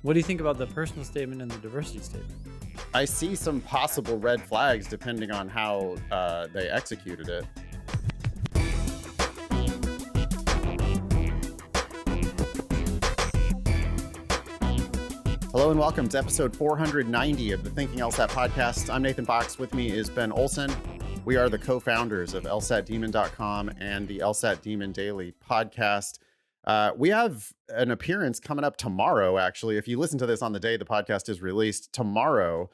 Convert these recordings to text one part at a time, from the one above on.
What do you think about the personal statement and the diversity statement? I see some possible red flags depending on how they executed it. Hello and welcome to episode 490 of the Thinking LSAT podcast. I'm Nathan Fox. With me is Ben Olson. We are the co-founders of LSATdemon.com and the LSAT Demon Daily podcast. We have an appearance coming up tomorrow, actually. If you listen to this on the day the podcast is released, tomorrow,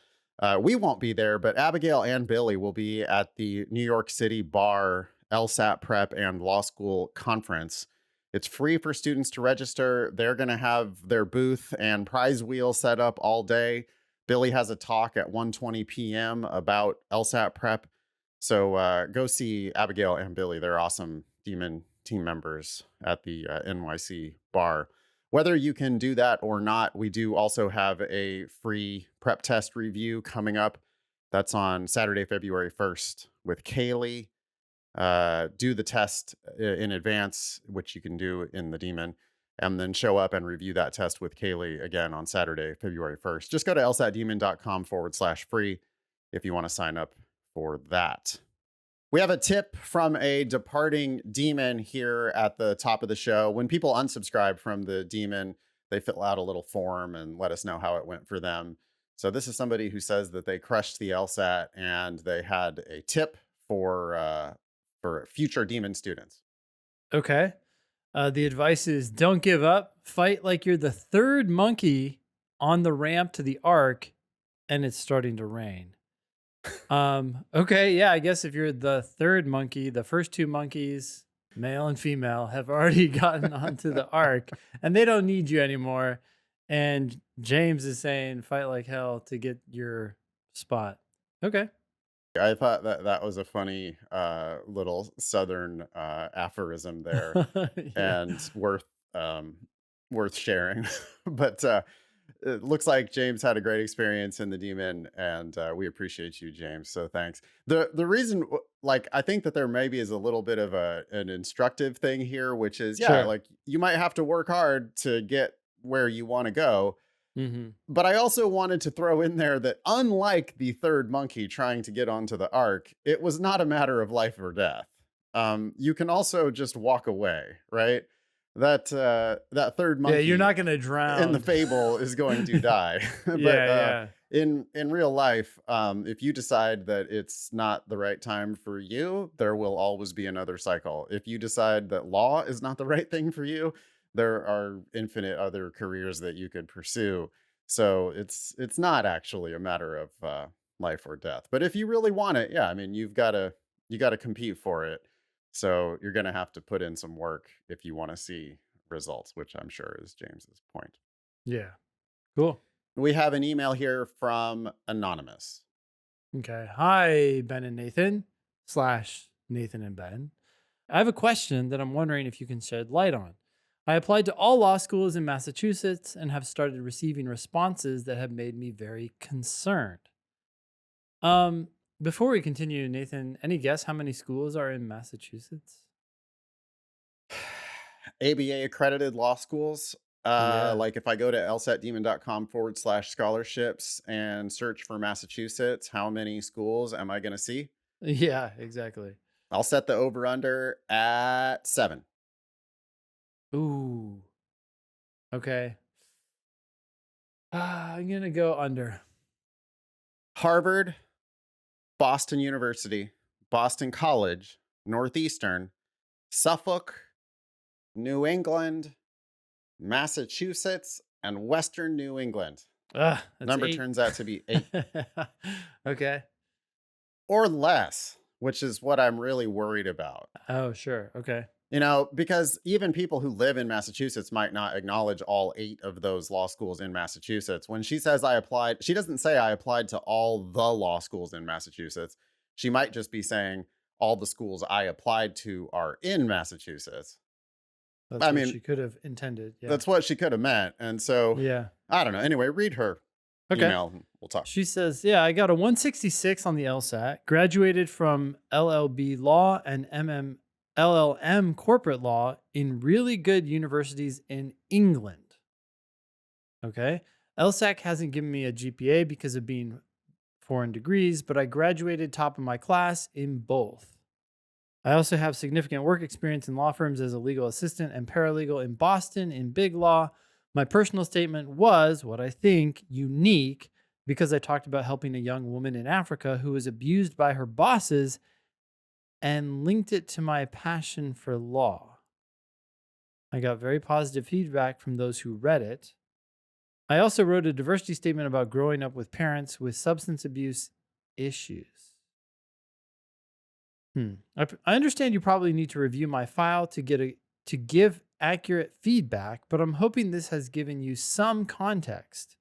we won't be there, but Abigail and Billy will be at the New York City Bar LSAT Prep and Law School Conference. It's free for students to register. They're going to have their booth and prize wheel set up all day. Billy has a talk at 1:20 p.m. about LSAT prep. So go see Abigail and Billy. They're awesome Demon team members at the NYC bar. Whether you can do that or not, we do also have a free prep test review coming up. That's on Saturday, February 1st with Kaylee. Do the test in advance, which you can do in the Demon, and then show up and review that test with Kaylee again on Saturday, February 1st. Just go to lsatdemon.com/free if you want to sign up for that. We have a tip from a departing Demon here at the top of the show. When people unsubscribe from the Demon, they fill out a little form and let us know how it went for them. So this is somebody who says that they crushed the LSAT and they had a tip for future Demon students. Okay. The advice is don't give up. Fight like you're the third monkey on the ramp to the Ark and it's starting to rain. Okay. Yeah. I guess if you're the third monkey, the first two monkeys, male and female, have already gotten onto the Ark and they don't need you anymore. And James is saying fight like hell to get your spot. Okay. I thought that was a funny little Southern aphorism there, Yeah. and worth sharing. But it looks like James had a great experience in the Demon, and we appreciate you, James. So thanks. The reason, I think that there maybe is a little bit of an instructive thing here, which is, Sure. you might have to work hard to get where you want to go. Mm-hmm. But I also wanted to throw in there that unlike the third monkey trying to get onto the Ark, it was not a matter of life or death. You can also just walk away, right? That third monkey, Yeah, you're not going to in drown. the fable is going to die. But Yeah. in real life, if you decide that it's not the right time for you, there will always be another cycle. If you decide that law is not the right thing for you, there are infinite other careers that you could pursue. So it's not actually a matter of life or death. But if you really want it, yeah, I mean, you got to compete for it. So you're going to have to put in some work if you want to see results, which I'm sure is James's point. Yeah. Cool. We have an email here from Anonymous. Okay. Hi, Ben and Nathan / Nathan and Ben. I have a question that I'm wondering if you can shed light on. I applied to all law schools in Massachusetts and have started receiving responses that have made me very concerned. Before we continue, Nathan, any guess how many schools are in Massachusetts? ABA accredited law schools. Yeah. Like if I go to lsatdemon.com/scholarships and search for Massachusetts, how many schools am I going to see? Yeah, exactly. I'll set the over under at 7. Ooh. Okay. I'm going to go under. Harvard, Boston University, Boston College, Northeastern, Suffolk, New England, Massachusetts, and Western New England. That's Number 8. turns out to be 8 Okay. or less, which is what I'm really worried about. Oh, sure. Okay. Because even people who live in Massachusetts might not acknowledge all 8 of those law schools in Massachusetts. When she says I applied, she doesn't say I applied to all the law schools in Massachusetts. She might just be saying all the schools I applied to are in Massachusetts. That's what she could have intended. Yeah. That's what she could have meant. And so, Yeah. I don't know. Anyway, read her email. And we'll talk. She says, yeah, I got a 166 on the LSAT, graduated from LLB Law and LLM Corporate Law in really good universities in England. Okay. LSAC hasn't given me a GPA because of being foreign degrees, but I graduated top of my class in both. I also have significant work experience in law firms as a legal assistant and paralegal in Boston in big law. My personal statement was what I think unique because I talked about helping a young woman in Africa who was abused by her bosses and linked it to my passion for law. I got very positive feedback from those who read it. I also wrote a diversity statement about growing up with parents with substance abuse issues. I understand you probably need to review my file to give accurate feedback, but I'm hoping this has given you some context.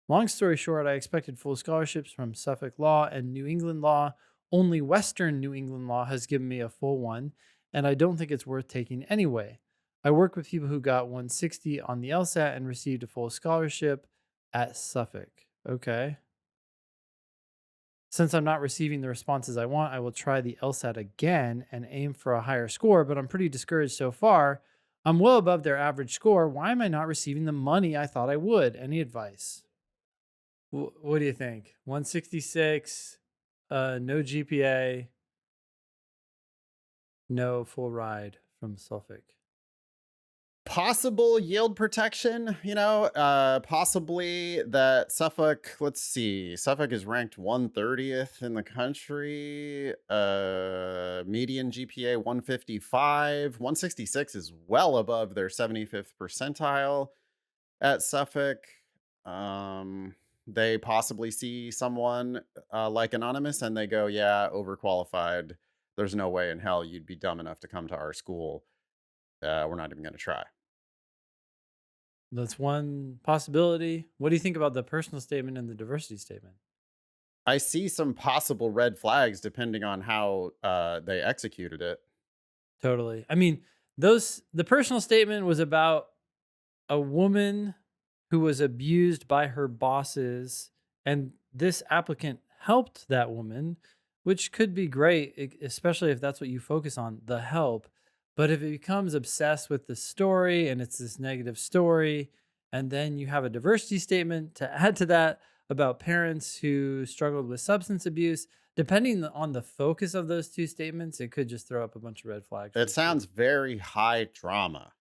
Long story short, I expected full scholarships from Suffolk Law and New England Law. Only Western New England Law has given me a full one, and I don't think it's worth taking anyway. I work with people who got 160 on the LSAT and received a full scholarship at Suffolk. Okay. Since I'm not receiving the responses I want, I will try the LSAT again and aim for a higher score, but I'm pretty discouraged so far. I'm well above their average score. Why am I not receiving the money I thought I would? Any advice? What do you think? 166, no GPA, no full ride from Suffolk. Possible yield protection, possibly that Suffolk, let's see, Suffolk is ranked 130th in the country, median GPA 155, 166 is well above their 75th percentile at Suffolk. They possibly see someone like Anonymous and they go, yeah, overqualified. There's no way in hell you'd be dumb enough to come to our school. We're not even going to try. That's one possibility. What do you think about the personal statement and the diversity statement? I see some possible red flags depending on how they executed it. Totally. I mean, the personal statement was about a woman who was abused by her bosses, and this applicant helped that woman, which could be great, especially if that's what you focus on, the help. But if it becomes obsessed with the story and it's this negative story, and then you have a diversity statement to add to that about parents who struggled with substance abuse, depending on the focus of those two statements, it could just throw up a bunch of red flags for It the student. sounds very high drama.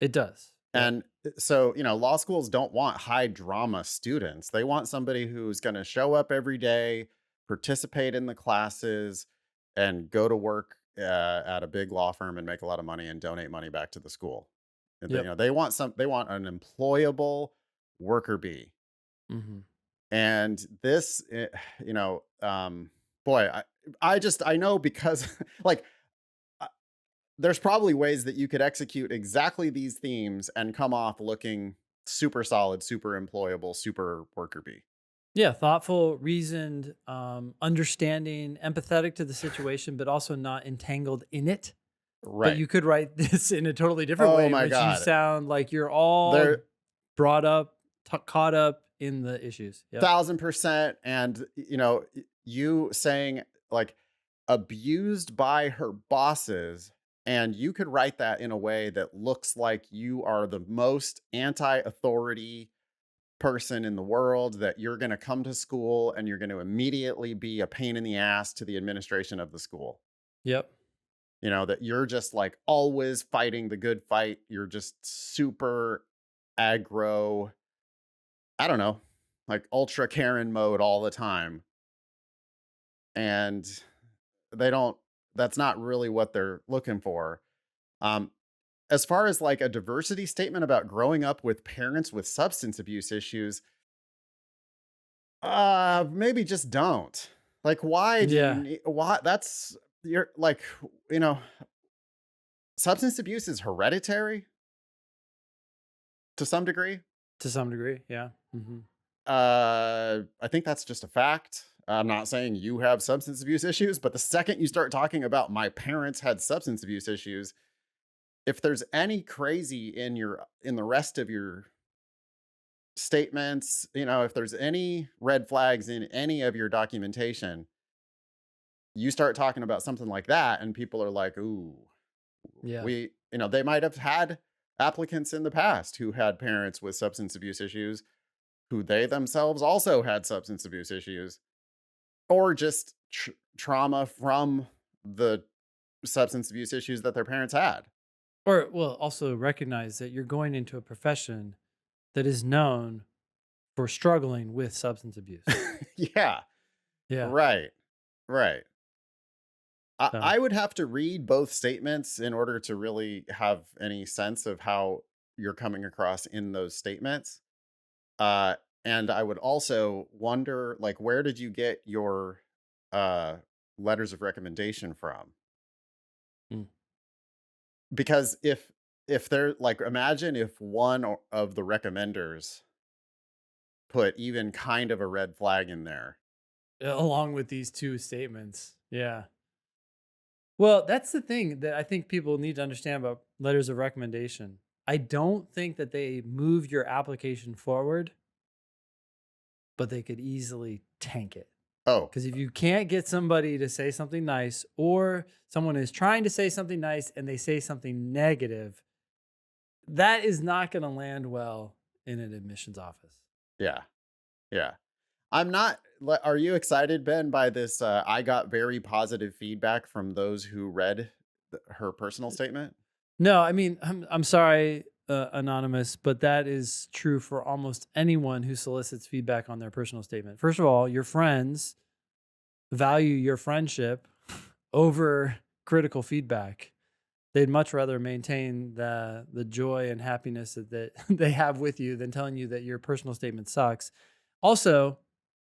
It does. Yep. And so, law schools don't want high drama students. They want somebody who's going to show up every day, participate in the classes, and go to work at a big law firm and make a lot of money and donate money back to the school. And Yep. they want an employable worker bee. Hmm. And this, boy, I know because like uh, there's probably ways that you could execute exactly these themes and come off looking super solid, super employable, super worker bee. Yeah, thoughtful, reasoned, understanding, empathetic to the situation, but also not entangled in it. But Right. you could write this in a totally different Oh way in my which you God. sound like you're all They're brought up, caught up in the issues. Yep. 1000%. And, you saying like abused by her bosses. And you could write that in a way that looks like you are the most anti authority person in the world, that you're going to come to school and you're going to immediately be a pain in the ass to the administration of the school. Yep. That you're just like always fighting the good fight. You're just super aggro. I don't know, like ultra Karen mode all the time. And they don't, that's not really what they're looking for. Um, as far as like a diversity statement about growing up with parents with substance abuse issues, maybe just don't. Like, why do you Yeah. need, why that's, you're like, you know, substance abuse is hereditary to some degree. To some degree. Yeah. Hmm. I think that's just a fact. I'm not saying you have substance abuse issues, but the second you start talking about my parents had substance abuse issues, if there's any crazy in the rest of your statements, if there's any red flags in any of your documentation, you start talking about something like that and people are like, "Ooh, Yeah. they might have had applicants in the past who had parents with substance abuse issues who they themselves also had substance abuse issues or just trauma from the substance abuse issues that their parents had. Or, well, also recognize that you're going into a profession that is known for struggling with substance abuse. Yeah, Yeah. right, right. So, I would have to read both statements in order to really have any sense of how you're coming across in those statements. Uh, and I would also wonder, like, where did you get your uh, letters of recommendation from? mm, Because if they're like, imagine if of the recommenders put even kind of a red flag in there. along with these two statements. Yeah. Well, that's the thing that I think people need to understand about letters of recommendation. I don't think that they move your application forward, but they could easily tank it. Oh, Because if you can't get somebody to say something nice, or someone is trying to say something nice and they say something negative, that is not going to land well in an admissions office. yeah, yeah. I'm not. Are you excited, Ben, by this? I got very positive feedback from those who read her personal statement. No, I mean, I'm sorry, anonymous, but that is true for almost anyone who solicits feedback on their personal statement. First of all, your friends value your friendship over critical feedback. They'd much rather maintain the joy and happiness that they have with you than telling you that your personal statement sucks. Also,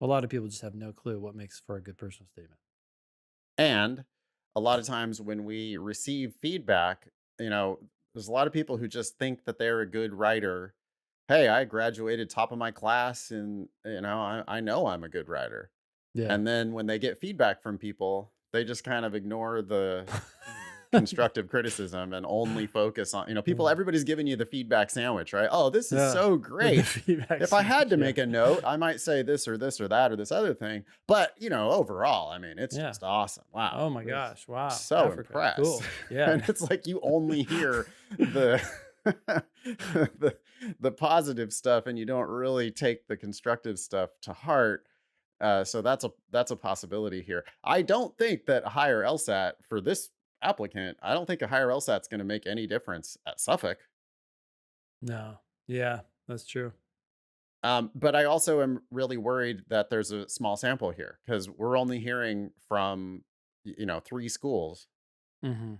a lot of people just have no clue what makes for a good personal statement. And a lot of times when we receive feedback, there's a lot of people who just think that they're a good writer. Hey, I graduated top of my class, and I know I'm a good writer. Yeah. And then when they get feedback from people, they just kind of ignore the constructive criticism and only focus on, people, Mm. everybody's giving you the feedback sandwich, right? Oh, this is Yeah. so The great. feedback If I had sandwich, to yeah. make a note, I might say this or that or this other thing. But, overall, I mean, it's Yeah. just awesome. Wow. Oh my This gosh. Wow. so Africa. impressed. Cool. Yeah. And it's like you only hear the the positive stuff and you don't really take the constructive stuff to heart. So that's a possibility here. I don't think that a higher LSAT for this applicant, I don't think a higher LSAT is going to make any difference at Suffolk. No. Yeah, that's true. But I also am really worried that there's a small sample here because we're only hearing from 3 schools, Mhm.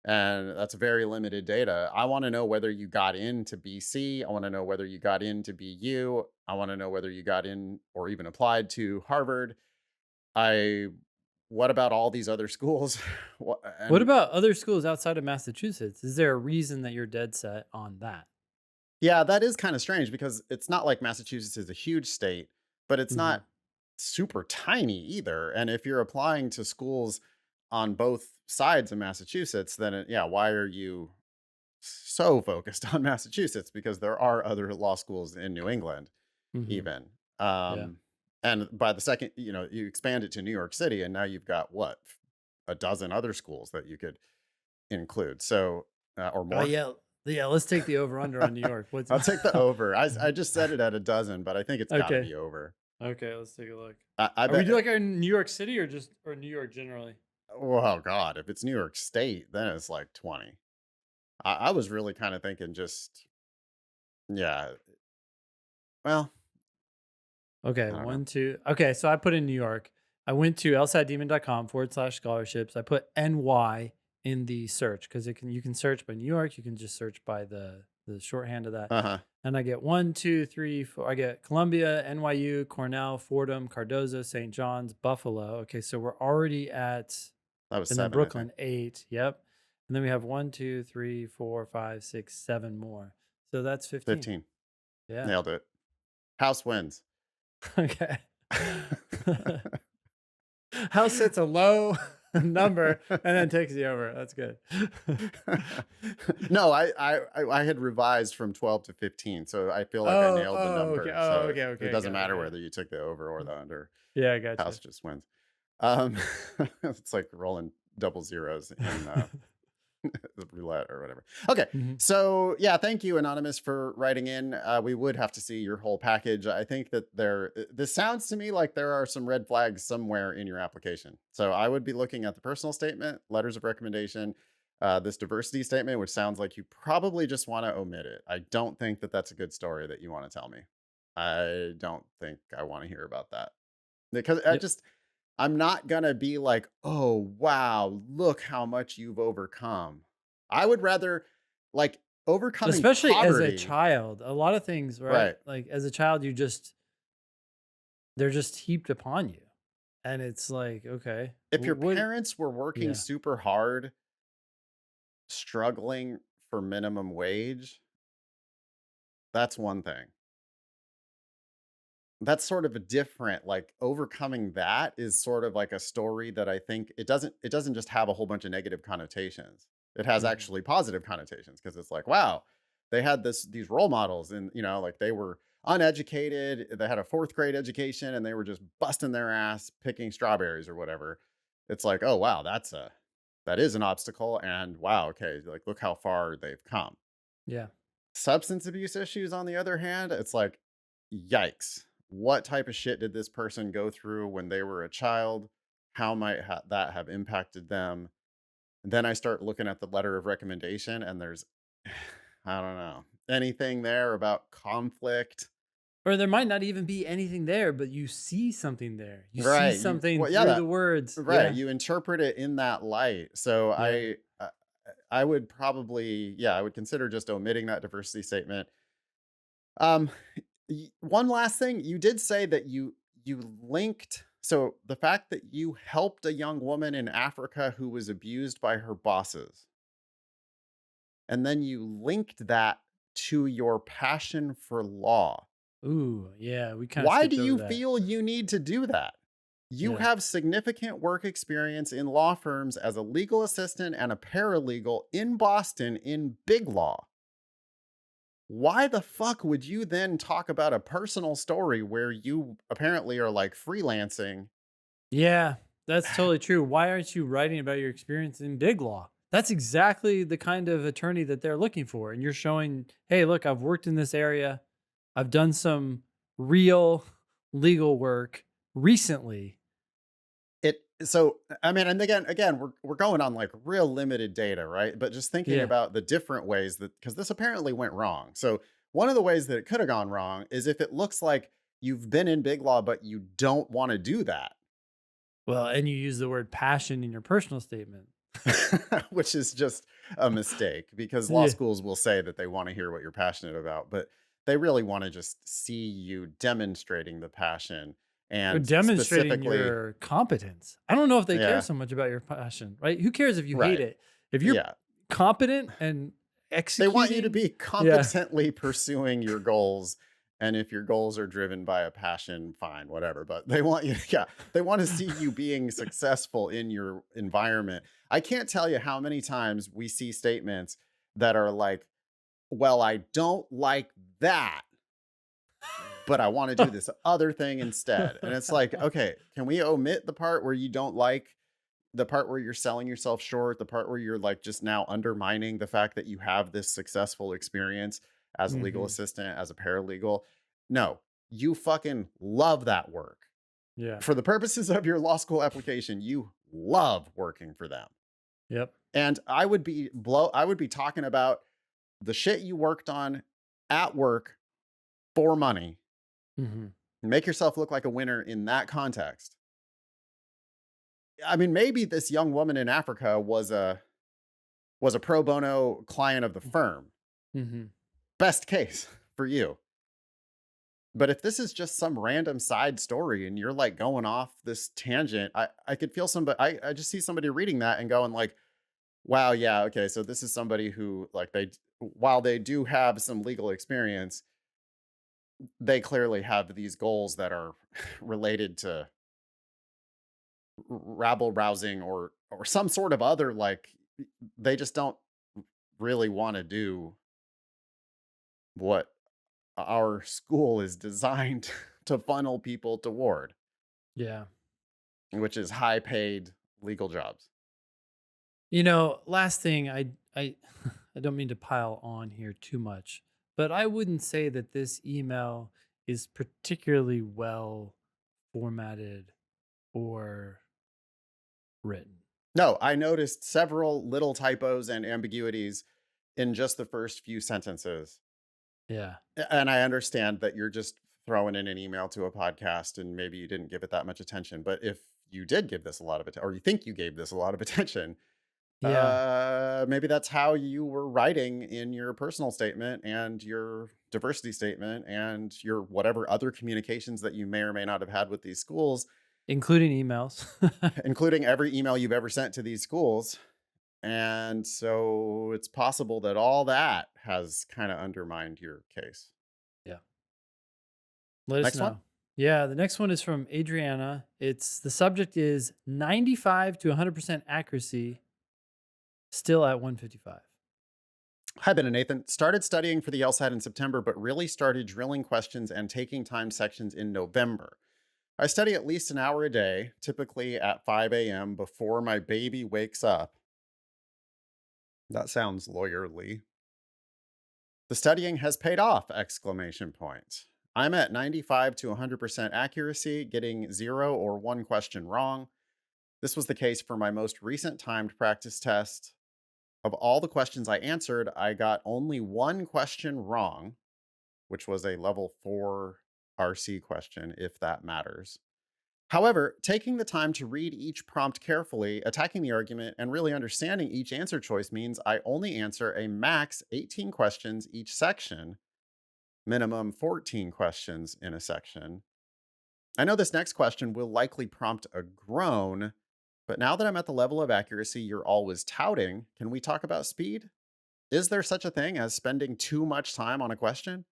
and that's very limited data. I want to know whether you got into BC. I want to know whether you got into BU. I want to know whether you got in or even applied to Harvard. I What about all these other schools? What And about other schools outside of Massachusetts? Is there a reason that you're dead set on that? yeah, that is kind of strange because it's not like Massachusetts is a huge state, but it's Mhm. not super tiny either. And if you're applying to schools on both sides of Massachusetts, then yeah, why are you so focused on Massachusetts? Because there are other law schools in New England, Mhm. even. Yeah. And by the second, you expand it to New York City, and now you've got what, a dozen other schools that you could include. So, or Oh, more. yeah. Yeah, let's take the over under on New York. What's I'll take the over. I just set it at a dozen, but I think it's got to Okay. be over. Okay, let's take a look. I Are we bet. like in New York City or just or New York generally? Oh God, if it's New York State, then it's like 20. I was really kind of thinking just yeah. Well, Okay, I don't know. 1, 2. Okay, so I put in New York. I went to lsatdemon.com/scholarships. I put NY in the search because you can search by New York. You can just search by the shorthand of that. Uh huh. And I get 1, 2, 3, 4. I get Columbia, NYU, Cornell, Fordham, Cardozo, St. John's, Buffalo. Okay, so we're already at, That was and then 7, I think. Brooklyn, 8. Yep. And then we have 1, 2, 3, 4, 5, 6, 7 more. So that's 15. 15. Yeah. Nailed it. House wins. Okay. House sets a low number and then takes the over. That's good. No, I had revised from 12 to 15, so I feel like I Oh, nailed the oh, okay. number. Oh, So okay, it okay. doesn't Got it, matter got whether it. you took the over or the under. Yeah, I got House you. just wins. Um, it's like rolling double zeros in the roulette or whatever. Okay. Mhm. So, yeah, thank you, Anonymous, for writing in. We would have to see your whole package. I think that this sounds to me like there are some red flags somewhere in your application. So, I would be looking at the personal statement, letters of recommendation, this diversity statement, which sounds like you probably just want to omit it. I don't think that that's a good story that you want to tell me. I don't think I want to hear about that because Yep. I'm not gonna be like, "Oh, wow, look how much you've overcome." I would rather like overcoming Especially as a poverty. child, a lot of things, right? Right. Like, as a child, they're just heaped upon you, and it's like, okay, If your what parents were working yeah. super hard, struggling for minimum wage, that's one thing. That's sort of a different like overcoming that is sort of like a story that I think it doesn't just have a whole bunch of negative connotations. It has Mhm. actually positive connotations because it's like, wow, they had these role models and like they were uneducated, they had a 4th grade education and they were just busting their ass picking strawberries or whatever. It's like, oh wow, that is an obstacle and wow, okay, like look how far they've come. Yeah. Substance abuse issues, on the other hand, it's like, yikes. What type of shit did this person go through when they were a child? How might that have impacted them? And then I start looking at the letter of recommendation, and there's, I don't know, anything there about conflict. Or there might not even be anything there, but you see something there. You see Right. something Well, yeah, through the words. right. Yeah. You interpret it in that light. So Yeah. I would probably, yeah, I would consider just omitting that diversity statement. Um, One last thing, you did say that you linked so the fact that you helped a young woman in Africa who was abused by her bosses, and then you linked that to your passion for law. Ooh, yeah, we kinda Why do skipped over you that. feel you need to do that? You Yeah. have significant work experience in law firms as a legal assistant and a paralegal in Boston in big law. Why the fuck would you then talk about a personal story where you apparently are like freelancing? Yeah, that's totally true. Why aren't you writing about your experience in big law? That's exactly the kind of attorney that they're looking for, and you're showing, "Hey, look, I've worked in this area. I've done some real legal work recently." I mean, and again, we're going on like real limited data, right? But just thinking Yeah. about the different ways that because this apparently went wrong. So one of the ways that it could have gone wrong is if it looks like you've been in big law, but you don't want to do that, Well, and you use the word passion in your personal statement. which is just a mistake because law Yeah. schools will say that they want to hear what you're passionate about, but they really want to just see you demonstrating the passion Or and demonstrating specifically, your competence. I don't know if they care yeah, so much about your passion, right? Who cares if you hate right. it? If you're Yeah. competent and They want you to executing, be yeah. competently pursuing your goals. And if your goals are driven by a passion, fine, whatever. But they want you, yeah, they want to see you being successful in your environment. I can't tell you how many times we see statements that are like, well, I don't like that, but I want to do this other thing instead. And it's like, okay, can we omit the part where you don't like the part where you're selling yourself short, the part where you're like just now undermining the fact that you have this successful experience as a legal Mhm. assistant, as a paralegal? No, you fucking love that work. Yeah. For the purposes of your law school application, you love working for them. Yep. And I would be talking about the shit you worked on at work for money. Mhm. Make yourself look like a winner in that context. I mean, maybe this young woman in Africa was a pro bono client of the firm. Mhm. Best case for you. But if this is just some random side story and you're like going off this tangent, I could feel somebody, I just see somebody reading that and going like, wow, yeah, okay. So this is somebody who like while they do have some legal experience, they clearly have these goals that are related to rabble rousing or some sort of other like they just don't really want to do what our school is designed to funnel people toward, Yeah. which is high paid legal jobs. Last thing, I I don't mean to pile on here too much, but I wouldn't say that this email is particularly well formatted or written. No, I noticed several little typos and ambiguities in just the first few sentences. Yeah. And I understand that you're just throwing in an email to a podcast and maybe you didn't give it that much attention. But if you did give this a lot of attention, or you think you gave this a lot of attention, Yeah. maybe that's how you were writing in your personal statement and your diversity statement and your whatever other communications that you may or may not have had with these schools, Including emails. including every email you've ever sent to these schools. And so it's possible that all that has kind of undermined your case. Yeah. Let us Next one. know. Yeah, the next one is from Adriana. The subject is 95 to 100% accuracy, still at 155. Hi, Ben and Nathan. Started studying for the LSAT in September, but really started drilling questions and taking time sections in November. I study at least an hour a day, typically at 5 a.m. before my baby wakes up. That sounds lawyerly. The studying has paid off! Exclamation point. I'm at 95 to 100% accuracy, getting 0 or 1 question wrong. This was the case for my most recent timed practice test. Of all the questions I answered, I got only 1 question wrong, which was a level 4 RC question, if that matters. However, taking the time to read each prompt carefully, attacking the argument, and really understanding each answer choice means I only answer a max 18 questions each section, minimum 14 questions in a section. I know this next question will likely prompt a groan, but now that I'm at the level of accuracy you're always touting, can we talk about speed? Is there such a thing as spending too much time on a question?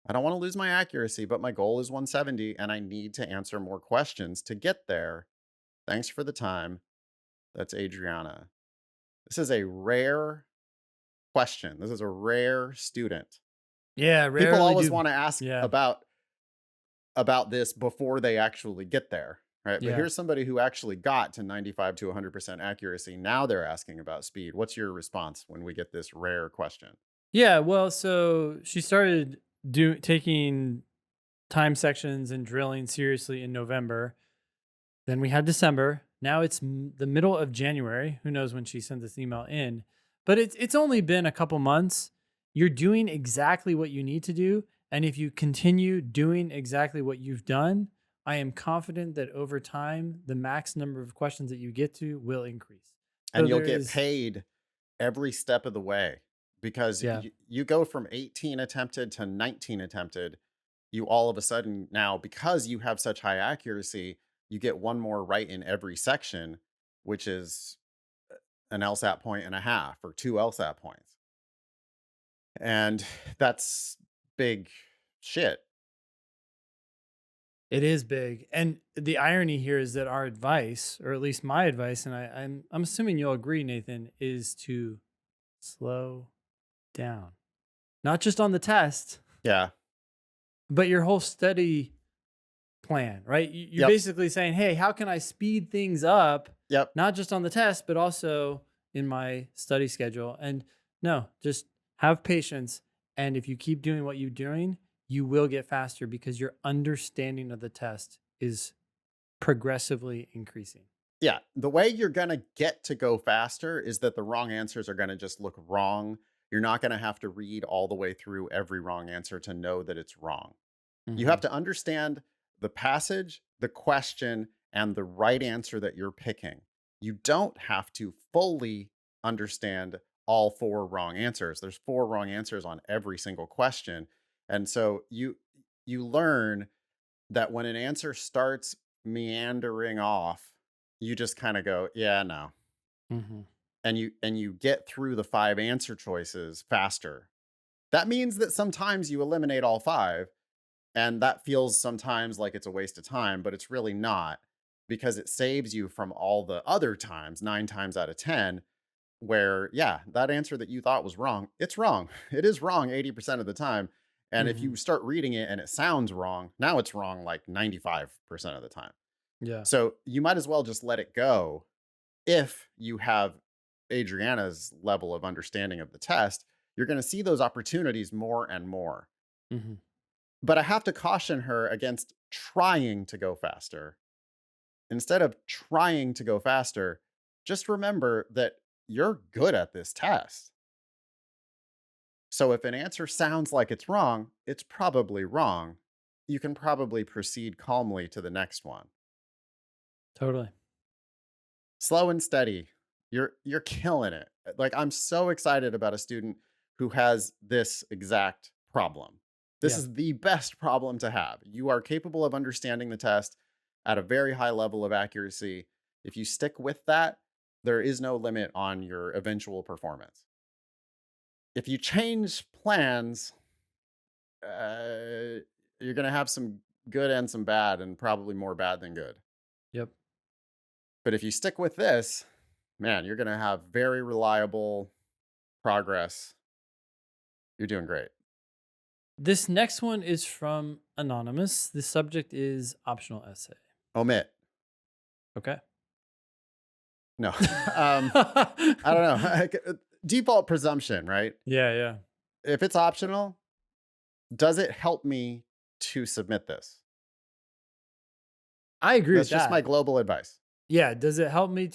I don't want to lose my accuracy, but my goal is 170 and I need to answer more questions to get there. Thanks for the time. That's Adriana. This is a rare question. This is a rare student. Yeah, People rarely always do. want to ask Yeah. about this before they actually get there, right? But Yeah. here's somebody who actually got to 95 to 100% accuracy. Now they're asking about speed. What's your response when we get this rare question? Yeah, well, so she started taking time sections and drilling seriously in November. Then we had December. Now it's the middle of January. Who knows when she sent this email in? But it's only been a couple months. You're doing exactly what you need to do, and if you continue doing exactly what you've done, I am confident that over time, the max number of questions that you get to will increase. So And you'll there get is, paid every step of the way because yeah, you go from 18 attempted to 19 attempted. You all of a sudden now, because you have such high accuracy, you get one more right in every section, which is an LSAT point and a half or 2 LSAT points. And that's big shit. it is big. And the irony here is that our advice, or at least my advice, and I'm assuming you'll agree, Nathan, is to slow down. Not just on the test, Yeah. but your whole study plan, right? You're Yep. basically saying, hey, how can I speed things up, Yep. not just on the test, but also in my study schedule? And no, just have patience. And if you keep doing what you're doing, you will get faster because your understanding of the test is progressively increasing. Yeah, the way you're gonna get to go faster is that the wrong answers are gonna just look wrong. You're not gonna have to read all the way through every wrong answer to know that it's wrong. You have Hmm. to understand the passage, the question, and the right answer that you're picking. You don't have to fully understand all 4 wrong answers. There's 4 wrong answers on every single question. And so you learn that when an answer starts meandering off, you just kind of go, yeah, no. Hmm. And you get through the 5 answer choices faster. That means that sometimes you eliminate all 5, and that feels sometimes like it's a waste of time, but it's really not, because it saves you from all the other times, 9 times out of 10, where, yeah, that answer that you thought was wrong, it's wrong. It is wrong 80% of the time. And if Hmm. you start reading it and it sounds wrong, now it's wrong like 95% of the time. Yeah. So you might as well just let it go if you have Adriana's level of understanding of the test, you're going to see those opportunities more and more. Mhm. But I have to caution her against trying to go faster. Instead of trying to go faster, just remember that you're good at this test. So if an answer sounds like it's wrong, it's probably wrong. You can probably proceed calmly to the next one. Totally. Slow and steady. You're killing it. Like, I'm so excited about a student who has this exact problem. This Yeah. is the best problem to have. You are capable of understanding the test at a very high level of accuracy. If you stick with that, there is no limit on your eventual performance. If you change plans, you're going to have some good and some bad, and probably more bad than good. Yep. But if you stick with this, man, you're going to have very reliable progress. You're doing great. This next one is from Anonymous. The subject is optional essay. Omit. Okay. No. I don't know. Default presumption, right? Yeah. If it's optional, does it help me to submit this? I agree That's with just my that. global advice. Yeah. Does it help me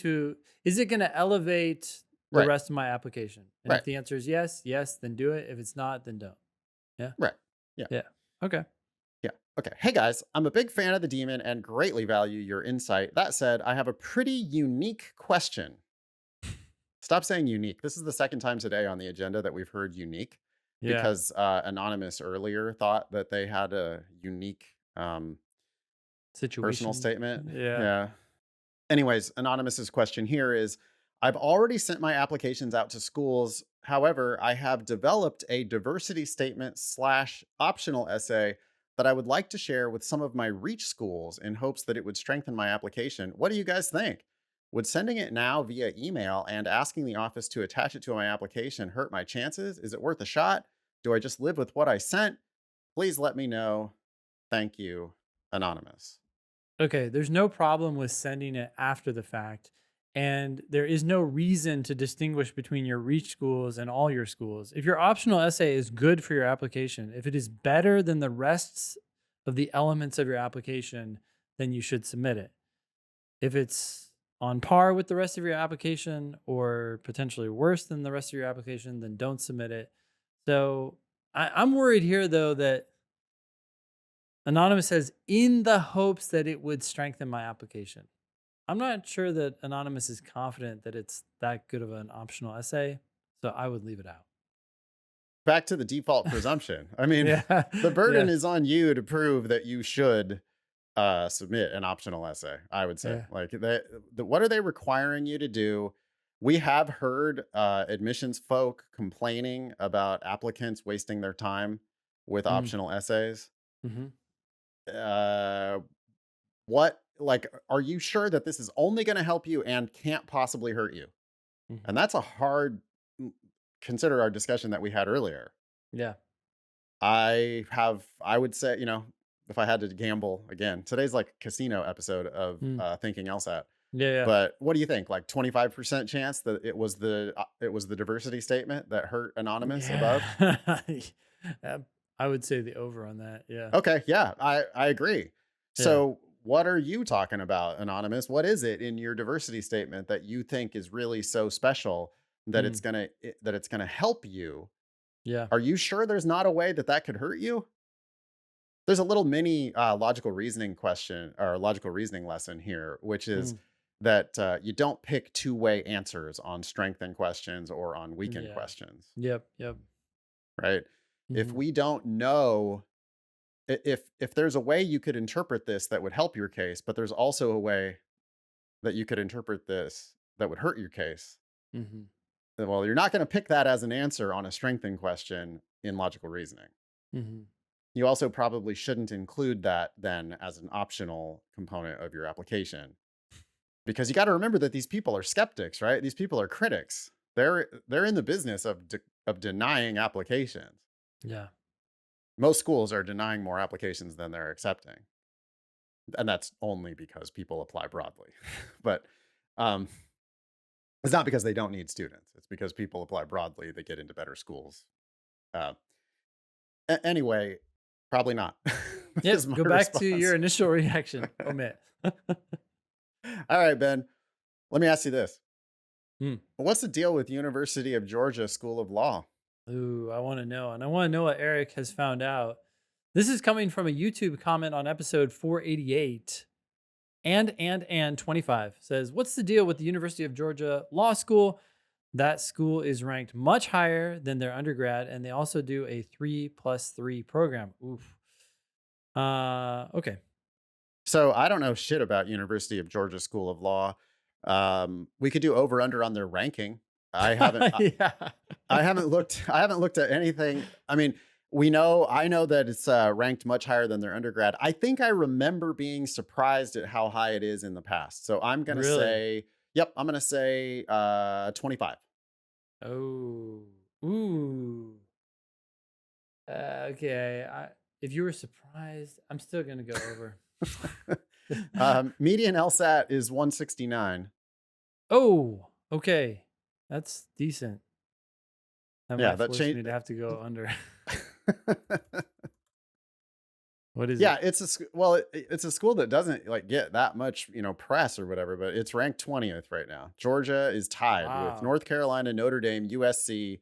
is it going to elevate the Right. rest of my application? And Right. if the answer is yes, then do it. If it's not, then don't. Yeah. Right. Yeah. Yeah. Okay. Yeah. Okay. Hey guys, I'm a big fan of the demon and greatly value your insight. That said, I have a pretty unique question. Stop saying unique. This is the second time today on the agenda that we've heard unique, Yeah. because Anonymous earlier thought that they had a unique personal Situation. statement. Yeah. Yeah. Anyways, Anonymous's question here is, I've already sent my applications out to schools. However, I have developed a diversity statement slash optional essay that I would like to share with some of my reach schools in hopes that it would strengthen my application. What do you guys think? Would sending it now via email and asking the office to attach it to my application hurt my chances? Is it worth a shot? Do I just live with what I sent? Please let me know. Thank you, Anonymous. Okay, there's no problem with sending it after the fact. And there is no reason to distinguish between your reach schools and all your schools. If your optional essay is good for your application, if it is better than the rest of the elements of your application, then you should submit it. If it's on par with the rest of your application or potentially worse than the rest of your application, then don't submit it. So I'm worried here, though, that Anonymous says, in the hopes that it would strengthen my application. I'm not sure that Anonymous is confident that it's that good of an optional essay, so I would leave it out. Back to the default presumption. I mean, Yeah. the burden Yeah. is on you to prove that you should submit an optional essay. I would say, Yeah. like, what are they requiring you to do? We have heard admissions folk complaining about applicants wasting their time with Mm. optional essays. Hmm. Uh, what, like, are you sure that this is only going to help you and can't possibly hurt you? Hmm. And that's a hard, consider our discussion that we had earlier. Yeah. I would say, if I had to gamble again, today's like a casino episode of Mm. Thinking LSAT. Yeah. But what do you think? Like 25% chance that it was the diversity statement that hurt Anonymous above? Yeah. Yeah. I would say the over on that. Yeah. Okay, yeah, I agree. Yeah. So what are you talking about, Anonymous? What is it in your diversity statement that you think is really so special that Mm. that it's gonna help you? Yeah. Are you sure there's not a way that that could hurt you? There's a little mini logical reasoning question or logical reasoning lesson here, which is Mm. that you don't pick two-way answers on strengthened questions or on weakened Yeah. questions, Yep. right? If Hmm. we don't know, if there's a way you could interpret this that would help your case, but there's also a way that you could interpret this that would hurt your case, Hmm. then, well, you're not going to pick that as an answer on a strengthened question in logical reasoning. Hmm. You also probably shouldn't include that then as an optional component of your application, because you got to remember that these people are skeptics, right? These people are critics. They're in the business of denying applications. Yeah. Most schools are denying more applications than they're accepting, and that's only because people apply broadly. But um, It's not because they don't need students. It's because people apply broadly, they get into better schools. Uh, anyway, probably not. Is Yep. my Go back to your response. initial reaction. Omit. All right, Ben. Let me ask you this: Hmm. what's the deal with University of Georgia School of Law? Ooh, I want to know. And I want to know what Eric has found out. This is coming from a YouTube comment on episode 488. And 25 says, "What's the deal with the University of Georgia Law School? That school is ranked much higher than their undergrad, and they also do a 3+3 program." Oof. Okay. So I don't know shit about University of Georgia School of Law. We could do over under on their ranking. I haven't. Yeah. I haven't looked. I haven't looked at anything. I mean, I know that it's ranked much higher than their undergrad. I think I remember being surprised at how high it is in the past. So I'm gonna Really? say, yep, I'm gonna say 25. Oh. Ooh. Okay. If you were surprised, I'm still gonna go over. Median LSAT is 169. Oh, okay. That's decent. That Yeah, might that force changed. me to have to go under. What is Yeah, it? it's a school that doesn't like get that much, press or whatever, but it's ranked 20th right now. Georgia is tied with Wow. North Carolina, Notre Dame, USC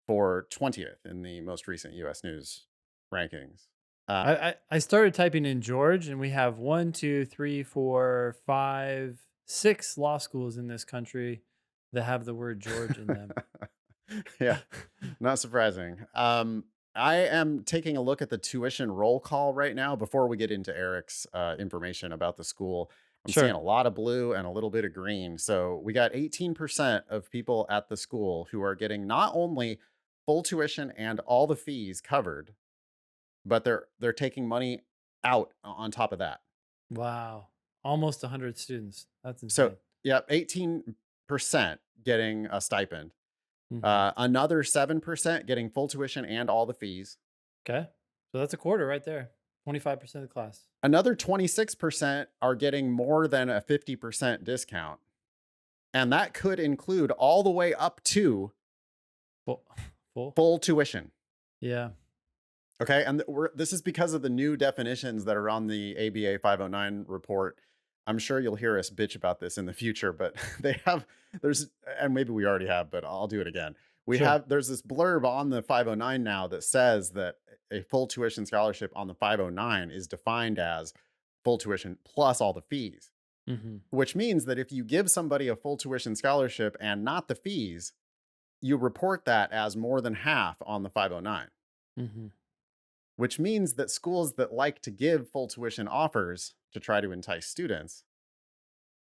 for 20th in the most recent US News rankings. Uh, I started typing in George, and we have one, two, three, four, five, six law schools in this country that have the word George in them. yeah, not surprising. I am taking a look at the tuition roll call right now before we get into Eric's information about the school. I'm seeing Sure. a lot of blue and a little bit of green. So we got 18% of people at the school who are getting not only full tuition and all the fees covered, but they're taking money out on top of that. Wow. Almost 100 students. That's So insane. yeah, 18% getting a stipend. Hmm. Another 7% getting full tuition and all the fees. Okay. So that's a quarter right there. 25% of the class. Another 26% are getting more than a 50% discount. And that could include all the way up to Full. Full. full tuition. Yeah. Okay. And this is because of the new definitions that are on the ABA 509 report. I'm sure you'll hear us bitch about this in the future, but and maybe we already have, but I'll do it again. Sure. There's this blurb on the 509 now that says that a full tuition scholarship on the 509 is defined as full tuition plus all the fees, Hmm. which means that if you give somebody a full tuition scholarship and not the fees, you report that as more than half on the 509, Hmm. which means that schools that like to give full tuition offers to try to entice students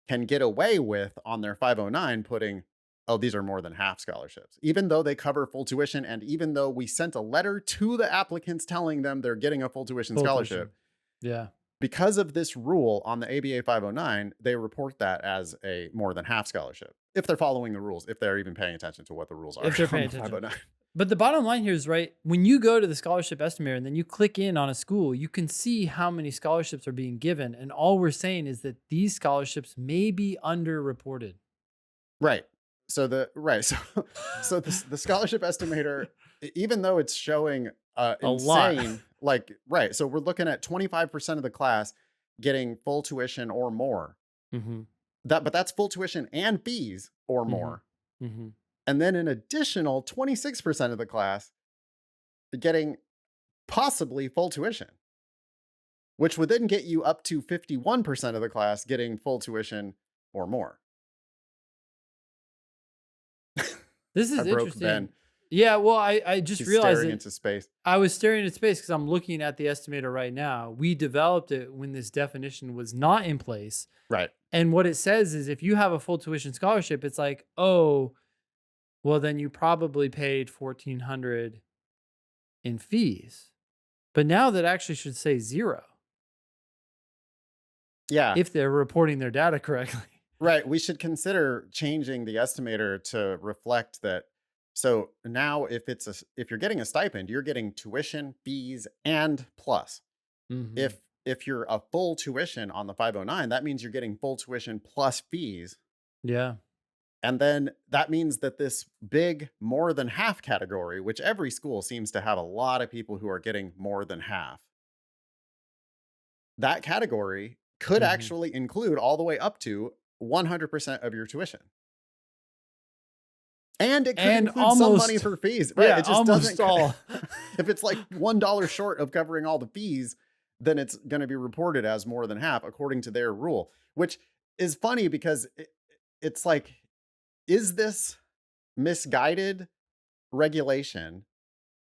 can get away with on their 509 putting, oh, these are more than half scholarships, even though they cover full tuition. And even though we sent a letter to the applicants telling them they're getting a full tuition Full tuition. scholarship, Yeah. because of this rule on the ABA 509, they report that as a more than half scholarship. If they're following the rules, if they're even paying attention to what the rules are If they're on paying the attention. 509. But the bottom line here is right. When you go to the scholarship estimator and then you click in on a school, you can see how many scholarships are being given. And all we're saying is that these scholarships may be underreported. Right. So the scholarship estimator, even though it's showing A lot. insane, like right. So we're looking at 25% of the class getting full tuition or more. Hmm. But that's full tuition and fees or Hmm. more. Hmm. And then an additional 26% of the class getting possibly full tuition, which would then get you up to 51% of the class getting full tuition or more. This I is broke Ben. interesting. Yeah. Well, I just He's realized staring that into space. I was staring at space because I'm looking at the estimator right now. We developed it when this definition was not in place. Right. And what it says is if you have a full tuition scholarship, it's like, oh, well, then you probably paid 1,400 in fees. But now that actually should say zero Yeah. if they're reporting their data correctly. Right. We should consider changing the estimator to reflect that. So now if you're getting a stipend, you're getting tuition, fees, and plus. Hmm. If you're a full tuition on the 509, that means you're getting full tuition plus fees. Yeah. And then that means that this big more than half category, which every school seems to have a lot of people who are getting more than half, that category could Mhm. actually include all the way up to 100% of your tuition. And it could And include some money almost for fees, right? yeah, It just almost doesn't. all. If it's like $1 short of covering all the fees, then it's going to be reported as more than half according to their rule, which is funny because it's like, is this misguided regulation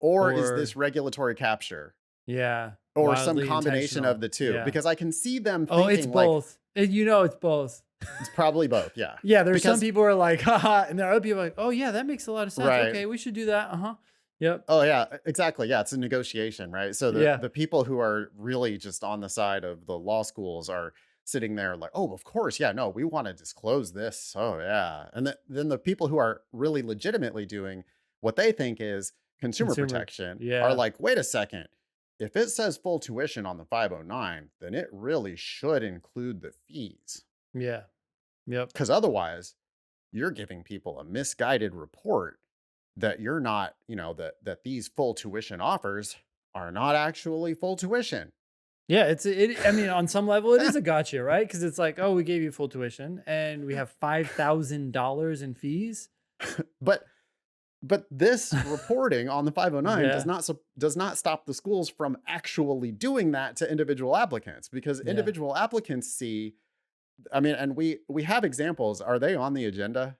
or is Or this regulatory capture yeah, or some wildly combination of intentional. the two? Yeah. Because I can see them Oh, it's thinking like both. It's both. it's probably both. Yeah. Yeah, there's some Because, people who are like, haha, and there are other people like, oh yeah, that makes a lot of sense. right. Okay, we should do that. Uh-huh. Yep. Oh yeah, exactly. Yeah, it's a negotiation, right? So the Yeah. the people who are really just on the side of the law schools are sitting there like, "Oh, of course. Yeah, no, we want to disclose this." Oh yeah. And then the people who are really legitimately doing what they think is consumer Consumer. protection are Yeah. like, "Wait a second. If it says full tuition on the 509, then it really should include the fees. Yeah. Yep. Cuz otherwise, you're giving people a misguided report that you're not, that these full tuition offers are not actually full tuition." Yeah, I mean, on some level it is a gotcha, right? Because it's like, oh, we gave you full tuition and we have $5,000 in fees. But this reporting on the 509 Yeah. does not stop the schools from actually doing that to individual applicants, because Yeah. individual applicants see, I mean, and we have examples. Are they on the agenda?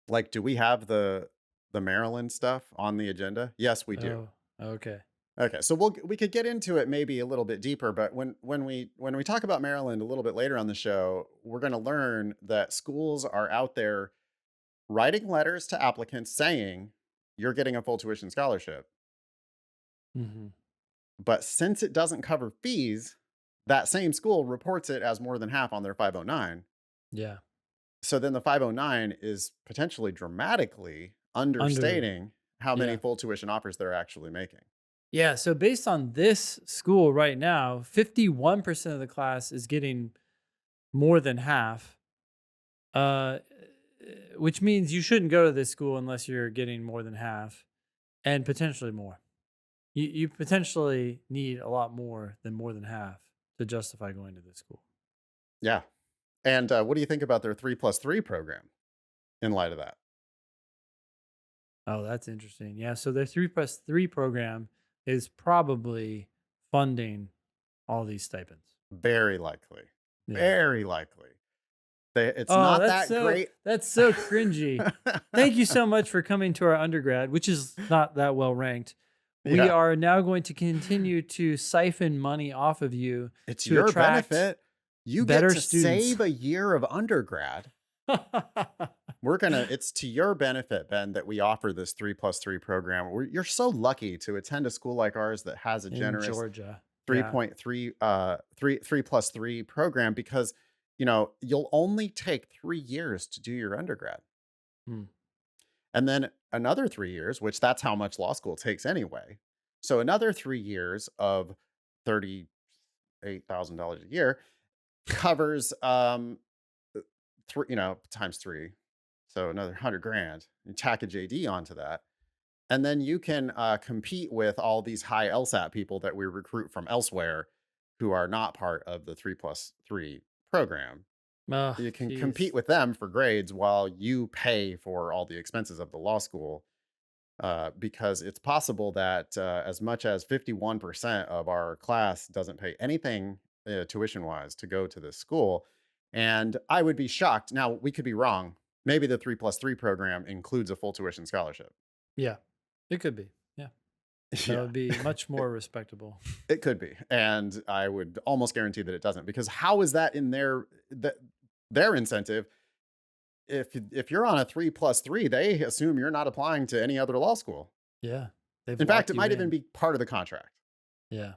Like, do we have the Maryland stuff on the agenda? Yes, we do. Oh, okay. Okay, so we could get into it maybe a little bit deeper, but when we talk about Maryland a little bit later on the show, we're going to learn that schools are out there writing letters to applicants saying you're getting a full tuition scholarship. Hmm. But since it doesn't cover fees, that same school reports it as more than half on their 509. Yeah. So then the 509 is potentially dramatically Under. understating how many Yeah. full tuition offers they're actually making. Yeah. So based on this school right now, 51% of the class is getting more than half. Uh, which means you shouldn't go to this school unless you're getting more than half and potentially more. You potentially need a lot more than half to justify going to this school. Yeah. And what do you think about their 3+3 program in light of that? Oh, that's interesting. Yeah. So their 3+3 program is probably funding all these stipends. Very likely. Yeah. Very likely. It's Oh, not that great. that's so cringy. Thank you so much for coming to our undergrad, which is not that well ranked. We Yeah. are now going to continue to siphon money off of you It's to your attract benefit. You get better to students. save a year of undergrad. It's to your benefit, Ben, that we offer this 3+3 program. You're so lucky to attend a school like ours that has a In generous Georgia. Yeah. 3.3 3+3 program, because you'll only take 3 years to do your undergrad. Hmm. And then another 3 years, which that's how much law school takes anyway. So another 3 years of $38,000 a year covers three, times three. So another 100 grand. You tack a JD onto that. And then you can compete with all these high LSAT people that we recruit from elsewhere who are not part of the 3+3 program. Oh, You can compete jeez. with them for grades while you pay for all the expenses of the law school. Because it's possible that as much as 51% of our class doesn't pay anything tuition wise to go to this school. And I would be shocked. Now, we could be wrong. Maybe the 3+3 program includes a full tuition scholarship. Yeah. It could be. Yeah. That Yeah, would be much more respectable. it could be. And I would almost guarantee that it doesn't, because how is that in their incentive? If you're on a 3+3, they assume you're not applying to any other law school. Yeah. They've In fact, locked it you might even in. be part of the contract Yeah.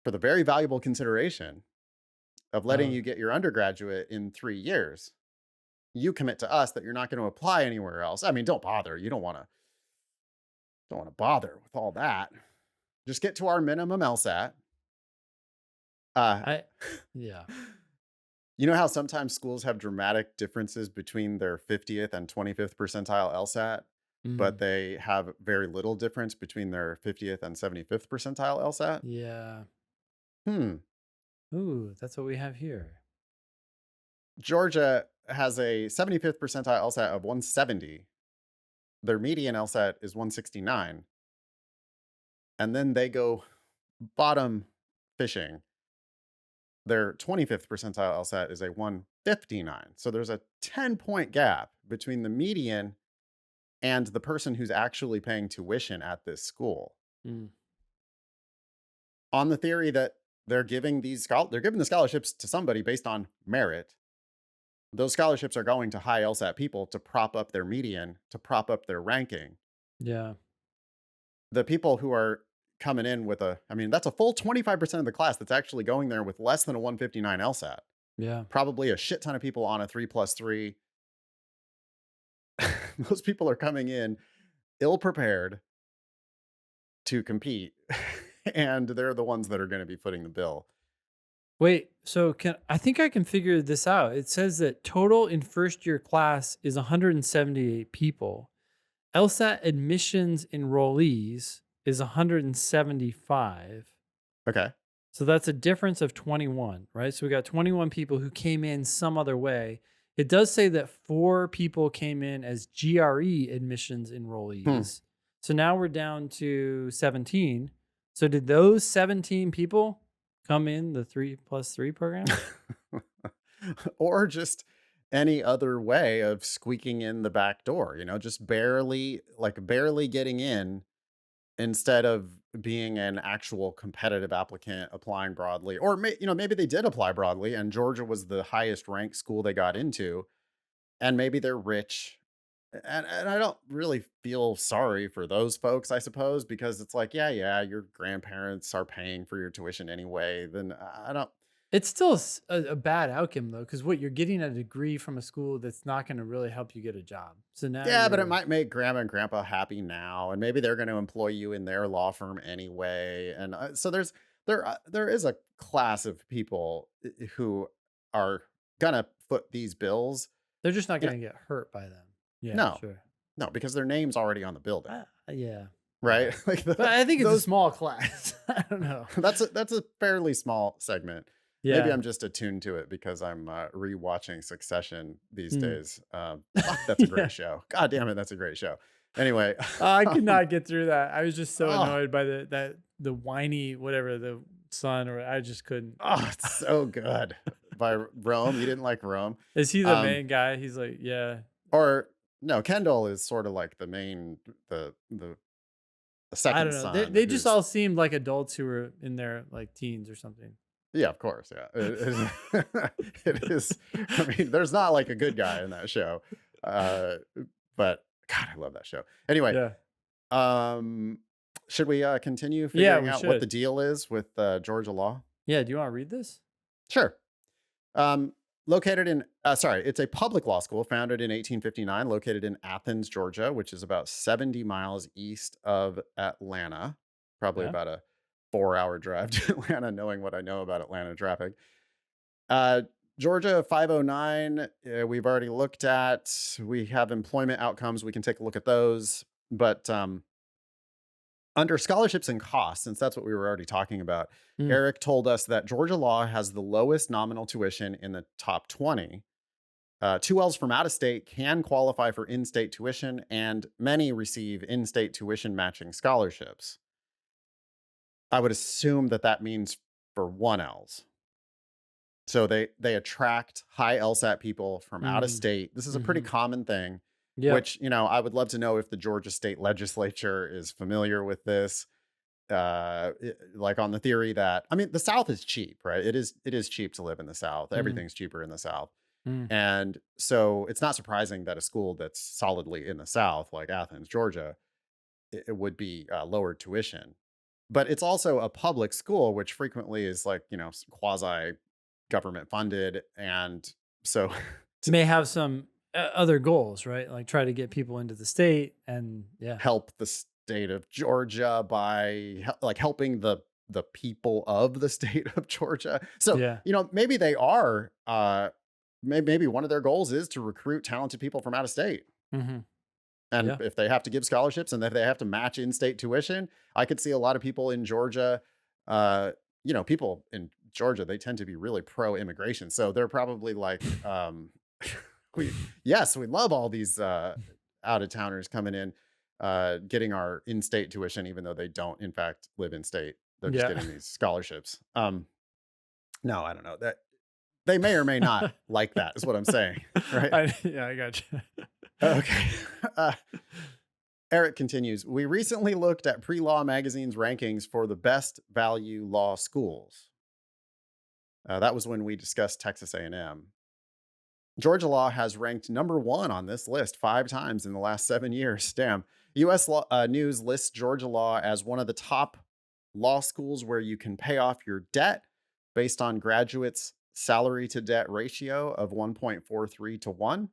for the very valuable consideration of letting Oh, you get your undergraduate in 3 years. You commit to us that you're not going to apply anywhere else. I mean, don't bother. You don't want to bother with all that. Just get to our minimum LSAT. Uh, I, yeah. You know how sometimes schools have dramatic differences between their 50th and 25th percentile LSAT, but Mm, they have very little difference between their 50th and 75th percentile LSAT? yeah. Hmm. Ooh, that's what we have here. Georgia has a 75th percentile LSAT of 170. Their median LSAT is 169. And then they go bottom fishing. Their 25th percentile LSAT is a 159. So there's a 10-point gap between the median and the person who's actually paying tuition at this school. Mm, On the theory that they're giving the scholarships to somebody based on merit. Those scholarships are going to high LSAT people to prop up their median, to prop up their ranking. yeah. The people who are coming in with that's a full 25% of the class that's actually going there with less than a 159 LSAT. Yeah. Probably a shit ton of people on a 3+3. Those people are coming in ill prepared to compete, and they're the ones that are going to be footing the bill. Wait, so can I think I can figure this out. It says that total in first year class is 178 people. LSAT admissions enrollees is 175. Okay. So that's a difference of 21, right? So we got 21 people who came in some other way. It does say that 4 people came in as GRE admissions Hmm. enrollees. So now we're down to 17. So did those 17 people come in the 3+3 program? Or just any other way of squeaking in the back door, just barely getting in instead of being an actual competitive applicant applying broadly. Or maybe they did apply broadly and Georgia was the highest ranked school they got into, and maybe they're rich. And I don't really feel sorry for those folks, I suppose, because it's like, yeah, your grandparents are paying for your tuition anyway. Then I don't. It's still a bad outcome though, because what you're getting a degree from a school that's not going to really help you get a job. So now Yeah, but it you're might make grandma and grandpa happy now, and maybe they're going to employ you in their law firm anyway. And so there is a class of people who are gonna foot these bills. they're just not You know, going to get hurt by them. Yeah, no, sure. no, because their name's already on the building, Yeah, yeah. right? Like But I think it's a those. small class. I don't know. That's a fairly small segment. Maybe Yeah. I'm just attuned to it because I'm rewatching Succession these Mm. days. Fuck, that's a Yeah. great show. God damn it, that's a great show. Anyway, I could um, not get through that. I was just so oh, annoyed by the whiny whatever the son or I just couldn't. it's so good. By Rome, you didn't like Rome, Is he the um, main guy? He's like, yeah. or no? Kendall is sort of like the main, the I second don't know. They son they just who's. all seemed like adults who were in their like teens or something. Yeah, of course. Yeah. It is. I mean, there's not like a good guy in that show. Uh, but God, I love that show. Anyway, Yeah. um, should we continue Yeah, figuring we out what the should. deal is with Georgia law? Yeah, do you want to read this? Sure. Located in, sorry, it's a public law school founded in 1859, located in Athens, Georgia, which is about 70 miles east of Atlanta. Probably Yeah. about a 4-hour drive to Atlanta, knowing what I know about Atlanta traffic. Uh, Georgia 509, we've already looked at. We have employment outcomes. We can take a look at those. But under scholarships and costs, since that's what we were already talking about, Mm. Eric told us that Georgia law has the lowest nominal tuition in the top 20. 2Ls from out of state can qualify for in state tuition, and many receive in state tuition matching scholarships. I would assume that that means for 1Ls. So they attract high LSAT people from out of Mm. state. This is a pretty Mhm. common thing, Yep. which, I would love to know if the Georgia state legislature is familiar with this. Like on the theory that, I mean, the South is cheap, right? It is cheap to live in the South. Mm. Everything's cheaper in the South. Mm. And so it's not surprising that a school that's solidly in the South, like Athens, Georgia, it would be lower tuition. But it's also a public school, which frequently is like, quasi government funded. And so to May have some other goals, right? Like try to get people into the state and yeah. help the state of Georgia by like helping the the people of the state of Georgia. So, Yeah. maybe they are, maybe one of their goals is to recruit talented people from out of state. Mhm. And Yeah. if they have to give scholarships and if they have to match in-state tuition, I could see a lot of people in Georgia, people in Georgia, they tend to be really pro-immigration. So they're probably like, we love all these out-of-towners coming in, getting our in-state tuition, even though they don't, in fact, live in state. They're just Yeah. getting these scholarships. No, I don't know that they may or may not like that, is what I'm saying, right? Yeah, I got you. Okay. Uh, Eric continues, we recently looked at Pre-Law Magazine's rankings for the best value law schools. That was when we discussed Texas A&M. Georgia Law has ranked number 1 on this list 5 times in the last 7 years. Damn. U.S. News lists Georgia Law as one of the top law schools where you can pay off your debt based on graduates' salary to debt ratio of 1.43 to 1.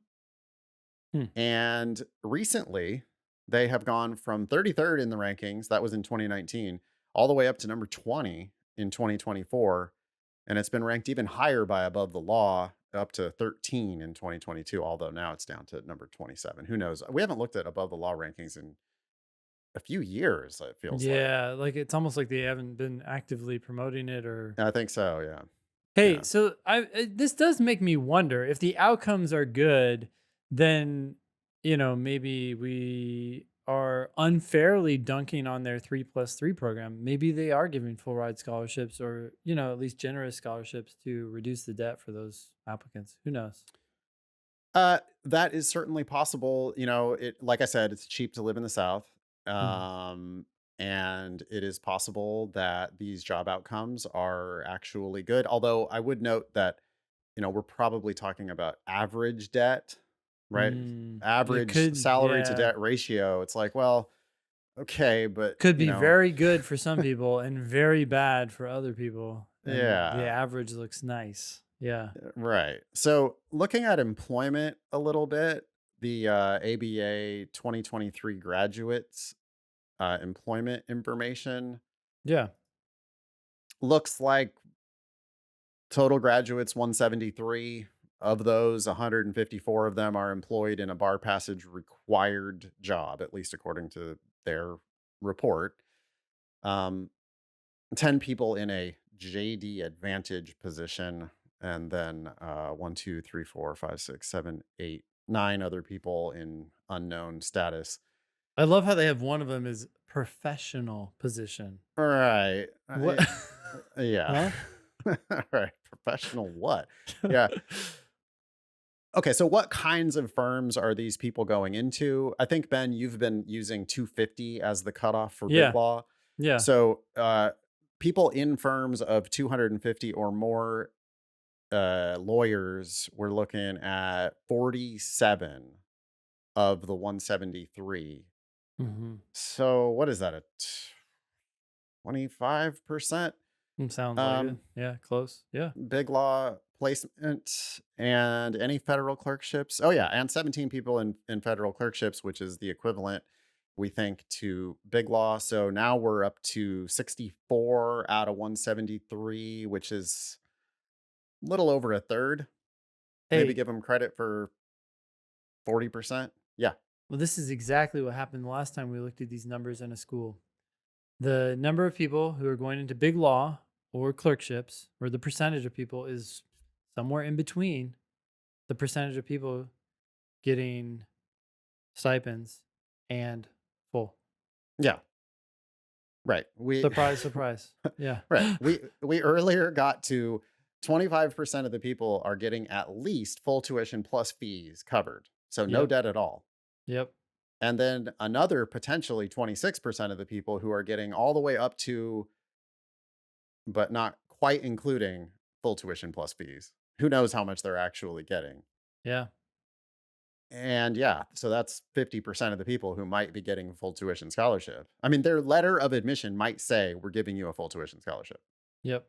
Hmm. And recently, they have gone from 33rd in the rankings, that was in 2019, all the way up to number 20 in 2024. And it's been ranked even higher by Above the Law, up to 13 in 2022, although now it's down to number 27. Who knows? We haven't looked at Above the Law rankings in a few years, it feels like. Yeah, like, it's almost like they haven't been actively promoting it or I think so, yeah. Hey, Yeah. so this does make me wonder if the outcomes are good, then maybe we are unfairly dunking on their 3+3 program. Maybe they are giving full ride scholarships or at least generous scholarships to reduce the debt for those applicants. Who knows? That is certainly possible. Like I said, it's cheap to live in the South. Mhm. Um, and it is possible that these job outcomes are actually good. Although I would note that, we're probably talking about average debt, right? It Average could, salary to yeah, debt ratio. It's like, well, okay, but could be very good for some people and very bad for other people, and the yeah. average looks nice. Yeah. Right. So looking at employment a little bit, the ABA 2023 graduates employment information Yeah. looks like total graduates 173. Of those, 154 of them are employed in a bar passage required job, at least according to their report. Um, 10 people in a JD Advantage position, and then 1, 2, 3, 4, 5, 6, 7, 8, 9 other people in unknown status. I love how they have one of them is professional position. Right. What? Yeah. Huh? Right. Professional what? Yeah. Okay. So, what kinds of firms are these people going into? I think, Ben, you've been using 250 as the cutoff for big Yeah, law. yeah. So, people in firms of 250 or more lawyers, we're looking at 47 of the 173. Mhm. So, what is that? 25%? Sounds like it. Um, Yeah, close. Yeah. Big law placement and any federal clerkships. Oh yeah, and 17 people in federal clerkships, which is the equivalent, we think, to big law. So now we're up to 64 out of 173, which is a little over a third. Maybe Hey, give them credit for 40%. Yeah. well, this is exactly what happened the last time we looked at these numbers in a school. The number of people who are going into big law or clerkships, or the percentage of people, is somewhere in between the percentage of people getting stipends and full. Yeah. Right. Surprise, surprise. Yeah. Right. We earlier got to 25% of the people are getting at least full tuition plus fees covered. So no Yep. debt at all. Yep. And then another potentially 26% of the people who are getting all the way up to, but not quite including full tuition plus fees. Who knows how much they're actually getting? Yeah. And yeah, so that's 50% of the people who might be getting a full tuition scholarship. I mean, their letter of admission might say, we're giving you a full tuition scholarship, Yep.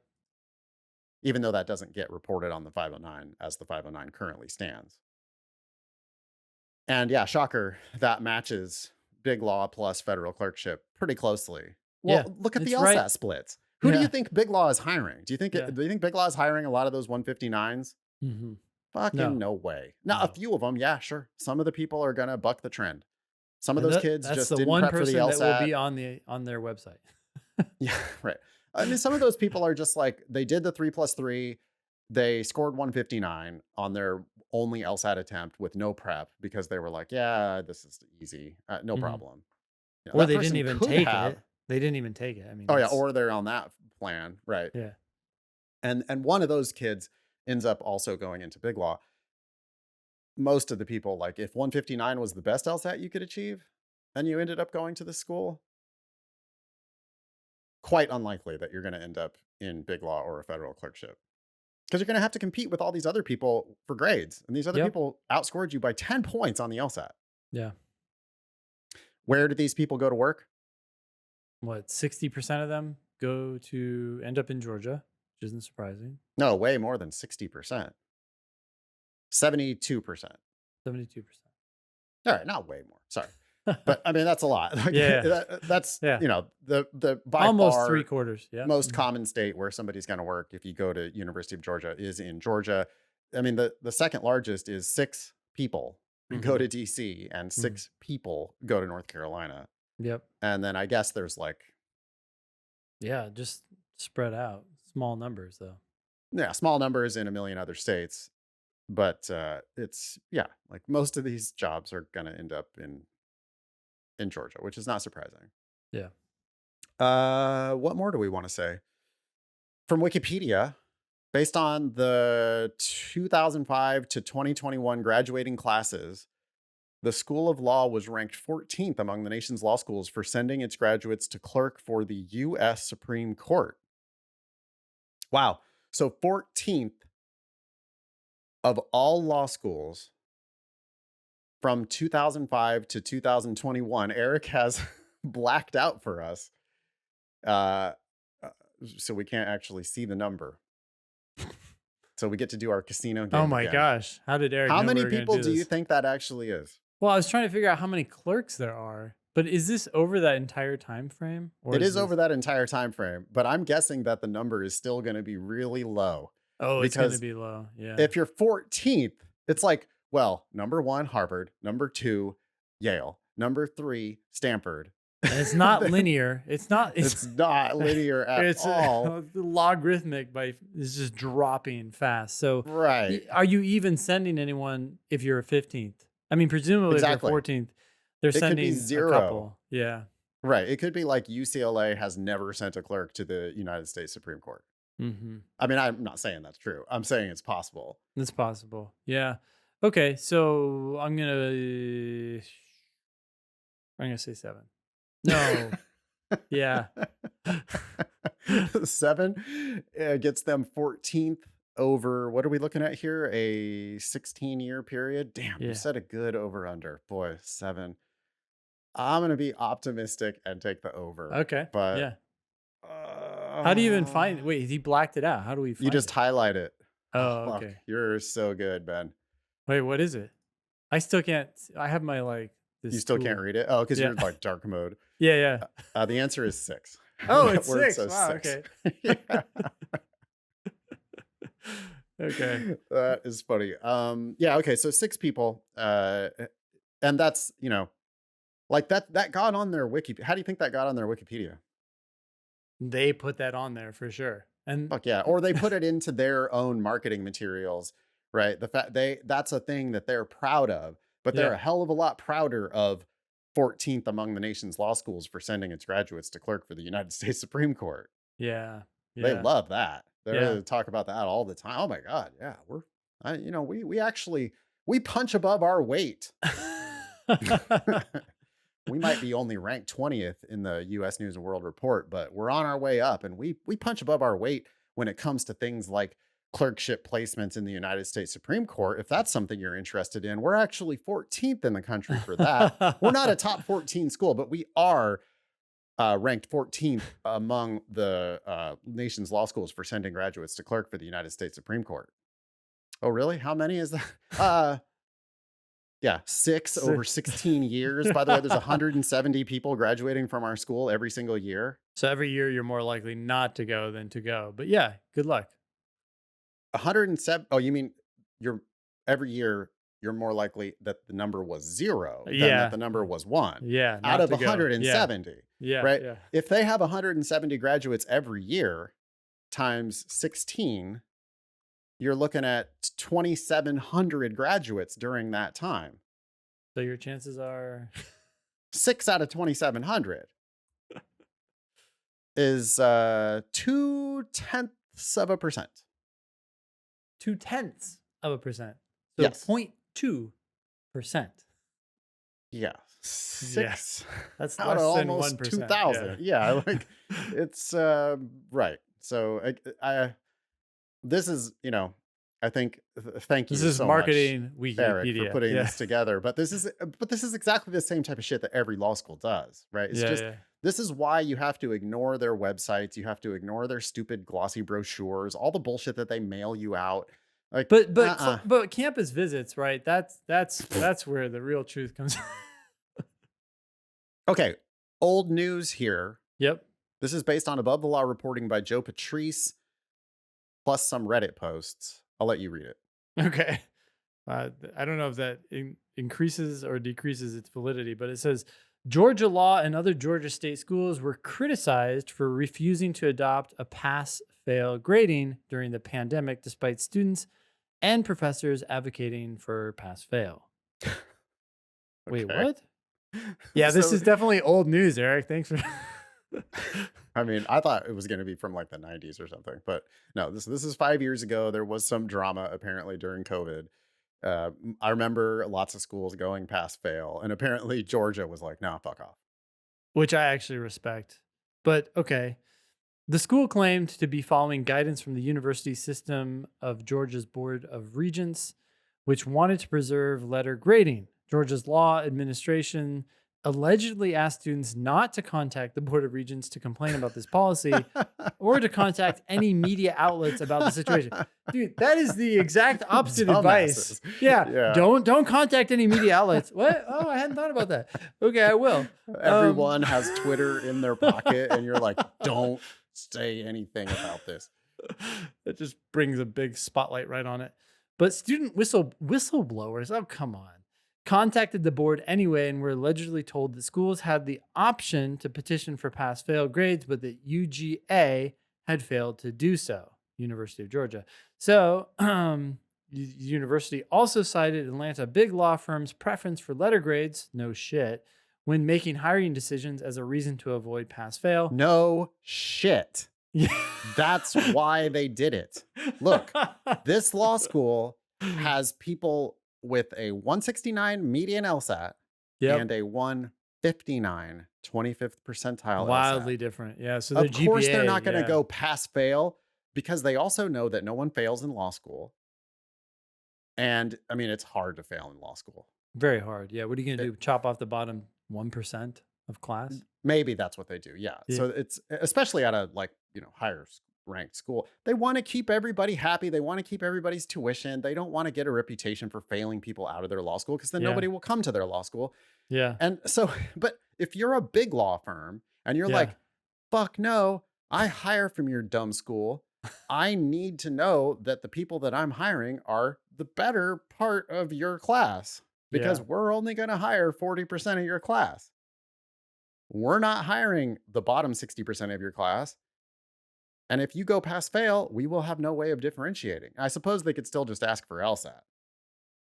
even though that doesn't get reported on the 509 as the 509 currently stands. And yeah, shocker, that matches big law plus federal clerkship pretty closely. Yeah. Well, look at the It's right. LSAT splits. Who do you Yeah. think Big Law is hiring? Do Yeah. you think Big Law is hiring a lot of those 159s? Mhm. Fucking No. no way. Now, a No. few of them, yeah, sure. Some of the people are gonna buck the trend. Some of And those kids that's just the didn't one prep for the person that will LSAT. be on their website. Yeah, right. I mean, some of those people are just like, they did the 3+3. They scored 159 on their only LSAT attempt with no prep because they were like, yeah, this is easy. No Mhm. problem. You know, Or that they didn't person even could take have, it. They didn't even take it. I mean, oh yeah, that's or they're on that plan. Right. yeah. And one of those kids ends up also going into Big Law. Most of the people, like if 159 was the best LSAT you could achieve and you ended up going to the school, quite unlikely that you're going to end up in Big Law or a federal clerkship. Because you're going to have to compete with all these other people for grades. And these other Yep. people outscored you by 10 points on the LSAT. Yeah. Where do these people go to work? What, 60% of them go to end up in Georgia, which isn't surprising. No, way more than 60%. 72%. 72%. All right, not way more. Sorry. But I mean, that's a lot. Like, Yeah. that's, Yeah. you know, the by Almost far 3/4. Yeah. most common state where somebody's going to work if you go to University of Georgia is in Georgia. I mean, the second largest is 6 people go Mhm. to DC and Mhm. 6 people go to North Carolina. Yep. And then I guess there's like, Yeah, just spread out. Small numbers though. yeah, small numbers in a million other states. But it's, yeah, like most of these jobs are going to end up in Georgia, which is not surprising. Yeah. What more do we want to say? From Wikipedia, based on the 2005 to 2021 graduating classes, the School of Law was ranked 14th among the nation's law schools for sending its graduates to clerk for the U.S. Supreme Court. Wow. So 14th of all law schools from 2005 to 2021. Eric has blacked out for us. Uh, so we can't actually see the number. So we get to do our casino game Oh my again. gosh. How did Eric How know we many were gonna people do you this? think that actually is? Well, I was trying to figure out how many clerks there are. But is this over that entire time frame? Or It is is this over that entire time frame, but I'm guessing that the number is still going to be really low. Oh, it's gonna Because be low. Yeah. if you're 14th, it's like, well, number 1, Harvard, number 2, Yale, number 3, Stanford. And it's not linear. It's not It's not linear at it's all. logarithmic by it's just dropping fast. So Right. are you even sending anyone if you're a 15th? I mean, presumably Exactly. if you're 14th, they're It could be sending a 0. couple. Yeah. Right. It could be like UCLA has never sent a clerk to the United States Supreme Court. Mm-hmm. I mean, I'm not saying that's true. I'm saying it's possible. It's possible. Yeah. Okay. So I'm gonna say 7. No. Yeah. 7 gets them 14th over, what are we looking at here? A 16-year period. Damn, Yeah. you said a good over under. Boy, 7. I'm going to be optimistic and take the over. Okay. But Yeah. How do you even find it? Wait, he blacked it out. How do we find you just it? highlight it. Oh, Fuck, okay. you're so good, Ben. Wait, what is it? I still can't. I have my this You still can't tool. read it? Oh, because Yeah. you're like dark mode. Yeah. The answer is 6. Oh, That it's word 6. says Wow. 6. Okay. Yeah. Okay. That is funny. Yeah, okay, so 6 people. And that's, you know, like that got on their wiki. How do you think that got on their Wikipedia? They put that on there for sure. And Fuck yeah. Or they put it into their own marketing materials, right? The fact that's a thing that they're proud of, but they're Yeah. a hell of a lot prouder of 14th among the nation's law schools for sending its graduates to clerk for the United States Supreme Court. yeah. They Yeah. love that. They Yeah. talk about that all the time. Oh my God. Yeah. We actually, we punch above our weight. We might be only ranked 20th in the US News and World Report, but we're on our way up, and we punch above our weight when it comes to things like clerkship placements in the United States Supreme Court. If that's something you're interested in, we're actually 14th in the country for that. We're not a top 14 school, but we are ranked 14th among the nation's law schools for sending graduates to clerk for the United States Supreme Court. Oh, really? How many is that? Yeah, 6 over 16 years. By the way, there's 170 people graduating from our school every single year. So every year you're more likely not to go than to go. But yeah, good luck. 107. Oh, you mean you're every year you're more likely that the number was 0 than that Yeah. the number was 1 Yeah, out not of to go. Yeah. 170, Yeah. right? Yeah. If they have 170 graduates every year times 16, you're looking at 2,700 graduates during that time. So your chances are 6 out of 2,700 is 0.2%. 0.2%. So Yes. 0.2%. Yeah. Yeah. 6 That's out of less than almost 1%. 2,000. Yeah. Like it's right. So this is, I think thank This you is so much, marketing Eric, for Wikipedia. putting Yeah. this together. But this is exactly the same type of shit that every law school does, right? It's Yeah. just Yeah. this is why you have to ignore their websites, you have to ignore their stupid glossy brochures, all the bullshit that they mail you out. Like, But campus visits, right? That's where the real truth comes. Okay, old news here. Yep. This is based on above the law reporting by Joe Patrice, plus some Reddit posts. I'll let you read it. Okay. I don't know if that increases or decreases its validity, but it says Georgia law and other Georgia state schools were criticized for refusing to adopt a pass-fail grading during the pandemic, despite students and professors advocating for pass-fail. Wait, Okay. what? Yeah, this So- is definitely old news, Eric. Thanks for. I mean, I thought it was going to be from like the 90s or something, but no, this is 5 years ago. There was some drama apparently during COVID. I remember lots of schools going pass fail, and apparently Georgia was like, "No, fuck off." Which I actually respect. But okay. The school claimed to be following guidance from the University System of Georgia's Board of Regents, which wanted to preserve letter grading. Georgia's law administration allegedly asked students not to contact the Board of Regents to complain about this policy or to contact any media outlets about the situation. Dude, that is the exact opposite advice. Dumbasses. Yeah, Yeah. don't contact any media outlets. What? Oh, I hadn't thought about that. Okay, I will. Everyone has Twitter in their pocket, and you're like, "Don't say anything about this." It just brings a big spotlight right on it. But student whistleblowers, oh, come on, contacted the board anyway and were allegedly told that schools had the option to petition for pass-fail grades, but that UGA had failed to do so, University of Georgia. So the university also cited Atlanta big law firm's preference for letter grades, no shit, when making hiring decisions as a reason to avoid pass-fail. No shit. Yeah. That's why they did it. Look, this law school has people with a 169 median LSAT Yep. and a 159 25th percentile Wildly LSAT. different. Yeah. So their Of course, they're GPA, not going to yeah. go pass fail because they also know that no one fails in law school. And I mean, it's hard to fail in law school. Very hard. Yeah. What are you going to do? Chop off the bottom 1% of class? Maybe that's what they do. Yeah. Yeah. So it's especially at a higher ranked school. They want to keep everybody happy. They want to keep everybody's tuition. They don't want to get a reputation for failing people out of their law school because then Yeah. nobody will come to their law school. Yeah. And so, but if you're a big law firm and you're Yeah. like, fuck no, I hire from your dumb school. I need to know that the people that I'm hiring are the better part of your class because Yeah. we're only going to hire 40% of your class. We're not hiring the bottom 60% of your class. And if you go pass fail, we will have no way of differentiating. I suppose they could still just ask for LSAT.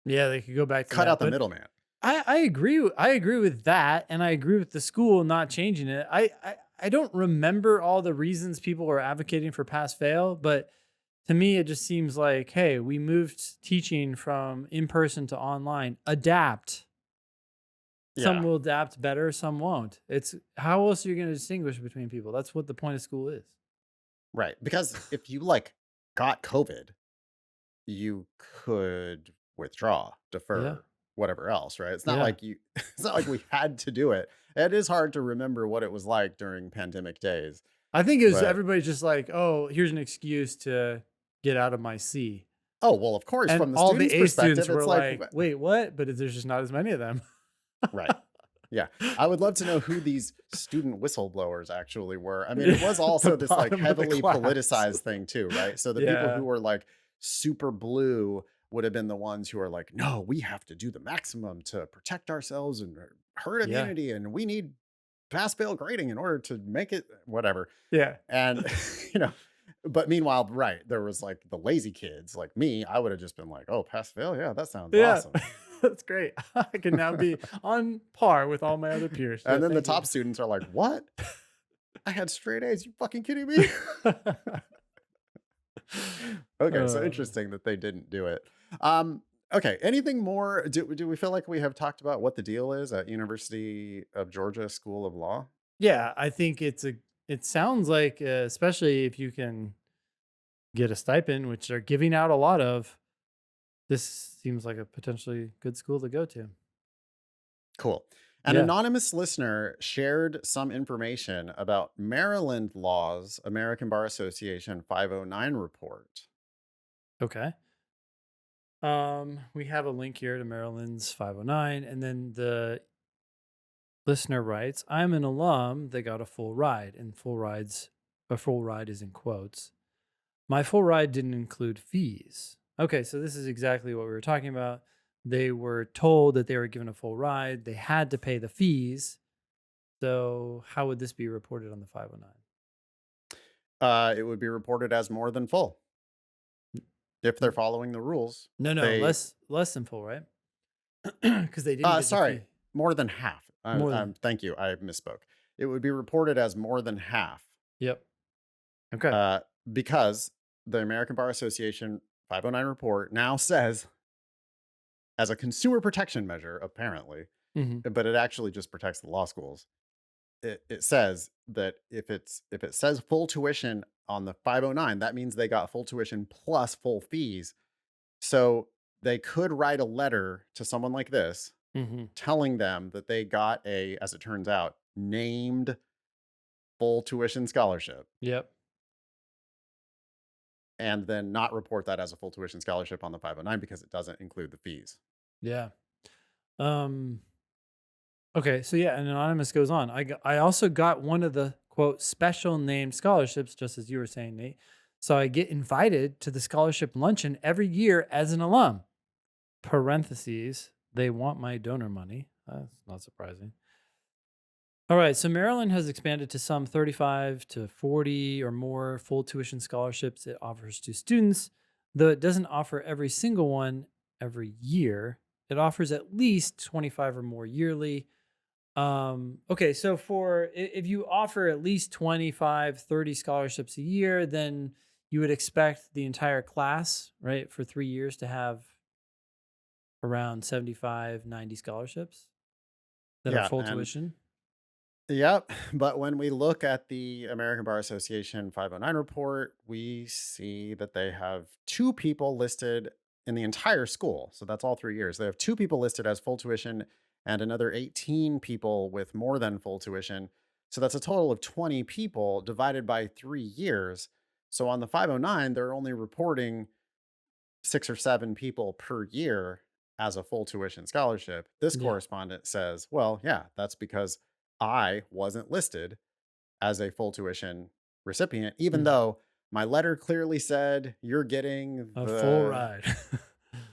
Yeah. They could go back to Cut that, out the but middleman. I agree. I agree with that. And I agree with the school not changing it. I don't remember all the reasons people were advocating for pass fail, but to me, it just seems like, hey, we moved teaching from in-person to online. Adapt. Some Yeah. will adapt better, some won't. It's how else are you going to distinguish between people? That's what the point of school is. Right. Because if you got COVID, you could withdraw, defer, Yeah. whatever else, right? It's not Yeah. like it's not like we had to do it. It is hard to remember what it was like during pandemic days. I think it was But- everybody's just like, oh, here's an excuse to get out of my C. Oh, well, of course, And from the all the student's A perspective, students were it's like, wait, what? But there's just not as many of them. right. Yeah. I would love to know who these student whistleblowers actually were. I mean, it was Yeah, the also this like bottom of the heavily class. politicized thing too, right? So the people who Yeah, were like super blue would have been the ones who are like, no, we have to do the maximum to protect ourselves and herd yeah, immunity, and we need pass fail grading in order to make it whatever. yeah, And you know, but meanwhile, right, there was like the lazy kids like me. I would have just been like, oh, pass fail. Yeah, that sounds yeah. awesome. That's great. I can now be on par with all my other peers. Yeah, And then the thank you. top students are like, what? I had straight A's. You fucking kidding me? Okay, so Uh, interesting that they didn't do it. Um, okay, anything more? Do we feel like we have talked about what the deal is at University of Georgia School of Law? yeah, I think it sounds like, especially if you can get a stipend, which they're giving out a lot of, this seems like a potentially good school to go to. Cool. An Yeah. anonymous listener shared some information about Maryland Law's American Bar Association 509 report. Okay. We have a link here to Maryland's 509, and then the listener writes, "I'm an alum that got a full ride, and a full ride is in quotes. My full ride didn't include fees." Okay, so this is exactly what we were talking about. They were told that they were given a full ride. They had to pay the fees. So how would this be reported on the 509? It would be reported as more than full if they're following the rules. No, no, They, less than full, right? Because they didn't get the sorry, fee. more than half. More than. Thank you. I misspoke. It would be reported as more than half Yep. Okay. uh, because the American Bar Association 509 report now says, as a consumer protection measure, apparently, Hmm. but it actually just protects the law schools. It says that if it says full tuition on the 509, that means they got full tuition plus full fees. So they could write a letter to someone like this Hmm. telling them that they got a, as it turns out, named full tuition scholarship, Yep. and then not report that as a full tuition scholarship on the 509 because it doesn't include the fees. Yeah. Um. Okay. So yeah, and anonymous goes on. I also got one of the quote special named scholarships, just as you were saying, Nate. So I get invited to the scholarship luncheon every year as an alum. Parentheses. They want my donor money. That's not surprising. All right, so Maryland has expanded to some 35 to 40 or more full tuition scholarships it offers to students, though it doesn't offer every single one every year. It offers at least 25 or more yearly. Okay, so if you offer at least 25, 30 scholarships a year, then you would expect the entire class, right, for 3 years to have around 75, 90 scholarships that are Yeah, full and tuition. yep. But when we look at the American Bar Association 509 report, we see that they have two people listed in the entire school. So that's all 3 years. They have two people listed as full tuition and another 18 people with more than full tuition. So that's a total of 20 people divided by 3 years. So on the 509, they're only reporting 6 or 7 people per year as a full tuition scholarship. This Yeah. correspondent says, well, yeah, that's because I wasn't listed as a full tuition recipient, even Mm. though my letter clearly said A full ride.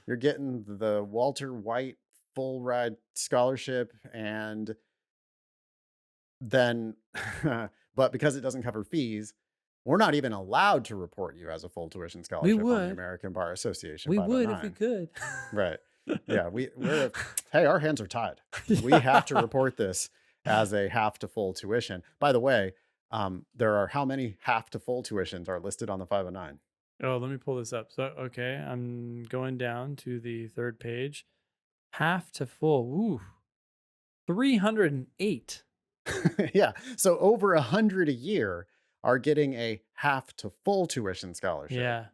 you're getting the Walter White full ride scholarship, and then but because it doesn't cover fees, we're not even allowed to report you as a full tuition We scholarship on the would. American Bar Association We would if we 509. could. Right. Yeah, we're hey, our hands are tied. We have to report this as a half to full tuition. By the way, there are how many half to full tuitions are listed on the 509? Oh, let me pull this up. So, okay, I'm going down to the third page. Half to full. Ooh, 308. Yeah. So over 100 a year are getting a half to full tuition scholarship. Yeah,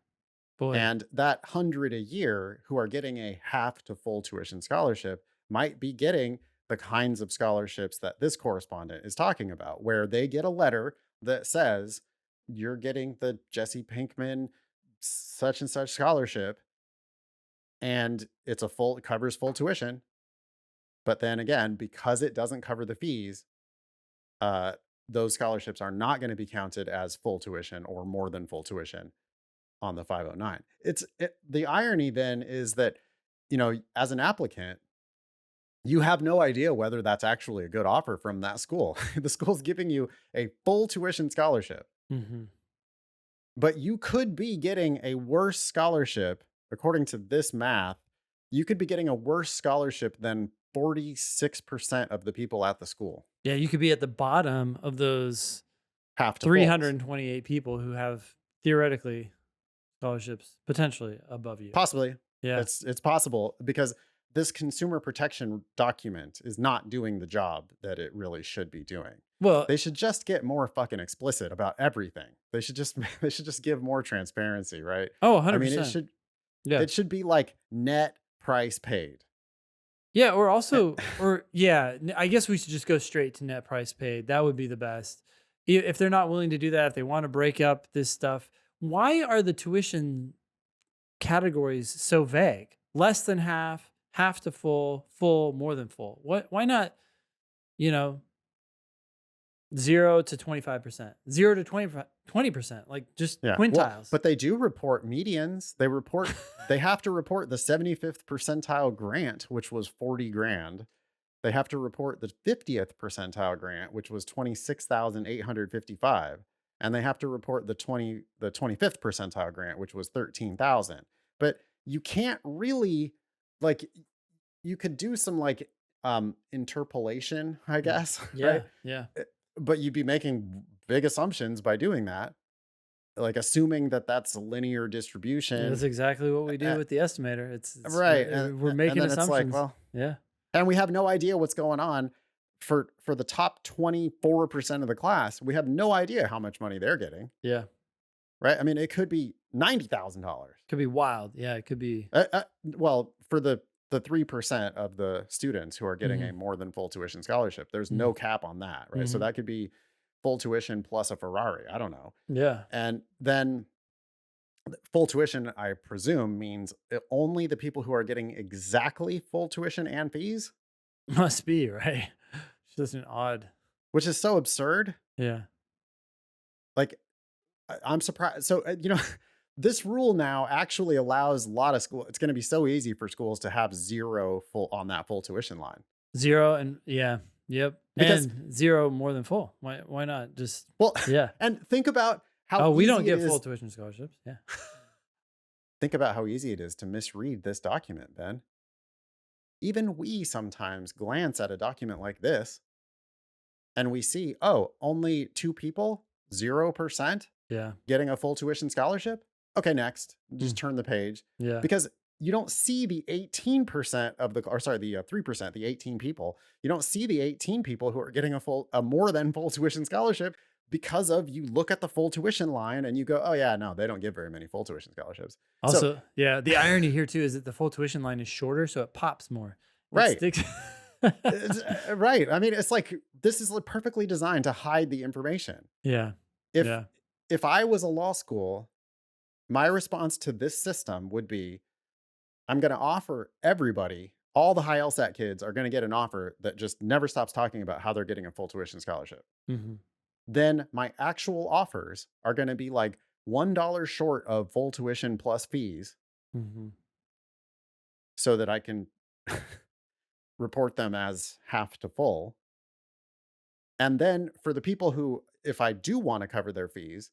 boy. And that 100 a year who are getting a half to full tuition scholarship might be getting the kinds of scholarships that this correspondent is talking about, where they get a letter that says, you're getting the Jesse Pinkman such and such scholarship, and it covers full tuition. But then again, because it doesn't cover the fees, uh, those scholarships are not going to be counted as full tuition or more than full tuition on the 509. The irony then is that, as an applicant, you have no idea whether that's actually a good offer from that school. The school's giving you a full tuition scholarship, Mm-hmm. but you could be getting a worse scholarship. According to this math, you could be getting a worse scholarship than 46% of the people at the school. Yeah, you could be at the bottom of those Half to fulls. 328 people who have theoretically scholarships potentially above you. Possibly. Yeah. It's possible because this consumer protection document is not doing the job that it really should be doing. Well, They should just get more fucking explicit about everything. They should just give more transparency, right? oh, I 100%. mean, yeah. it should be like net price paid. Yeah, or also, I guess we should just go straight to net price paid. That would be the best. If they're not willing to do that, if they want to break up this stuff, why are the tuition categories so vague? Less than half, half to full, full, more than full. Why not, 0 to 25%, 0 to 20%, like just Yeah. quintiles. Well, but they do report medians. They have to report the 75th percentile grant, which was 40 grand. They have to report the 50th percentile grant, which was 26,855. And they have to report the 25th percentile grant, which was 13,000. But you can't really, like, you could do some like interpolation, I guess. yeah, Right? yeah. But you'd be making big assumptions by doing that, like assuming that that's a linear distribution. That's exactly what we do Uh, with the estimator. It's right. we're making and then assumptions. It's like, well, yeah. and we have no idea what's going on for the top 24% of the class. We have no idea how much money they're getting. Yeah. Right. I mean, it could be $90,000. Could be wild. Yeah, it could be. Well, for the 3% of the students who are getting a more than full tuition scholarship, there's no cap on that. Right. So that could be full tuition plus a Ferrari. I don't know. Yeah. And then full tuition, I presume, means only the people who are getting exactly full tuition and fees, Must be, right? It's just an odd. which is so absurd. Yeah. Like, I'm surprised. So, this rule now actually allows a lot of schools. It's going to be so easy for schools to have zero full on that full tuition line. 0 and yeah. Yep. Because- and 0 more than full. Why not? Just Well, yeah. and think about how we don't easy it get full is- tuition scholarships. Yeah. Think about how easy it is to misread this document, Ben. Even we sometimes glance at a document like this and we see, oh, only 2 people, 0% Yeah. getting a full tuition scholarship. Okay, next. Just turn the page. Yeah. Because you don't see the 18% of the 3%, the 18 people. You don't see the 18 people who are getting a more than full tuition scholarship because of you look at the full tuition line and you go, oh yeah, no, they don't give very many full tuition scholarships. Also, yeah, the irony here too is that the full tuition line is shorter, so it pops more. It Right. sticks- Right. I mean, it's like, this is perfectly designed to hide the information. yeah. If, yeah. if I was a law school, my response to this system would be, I'm going to offer everybody, all the high LSAT kids are going to get an offer that just never stops talking about how they're getting a full tuition scholarship. Mm-hmm. Then my actual offers are going to be like $1 short of full tuition plus fees Mm-hmm. so that I can report them as half to full. And then for the people who, if I do want to cover their fees,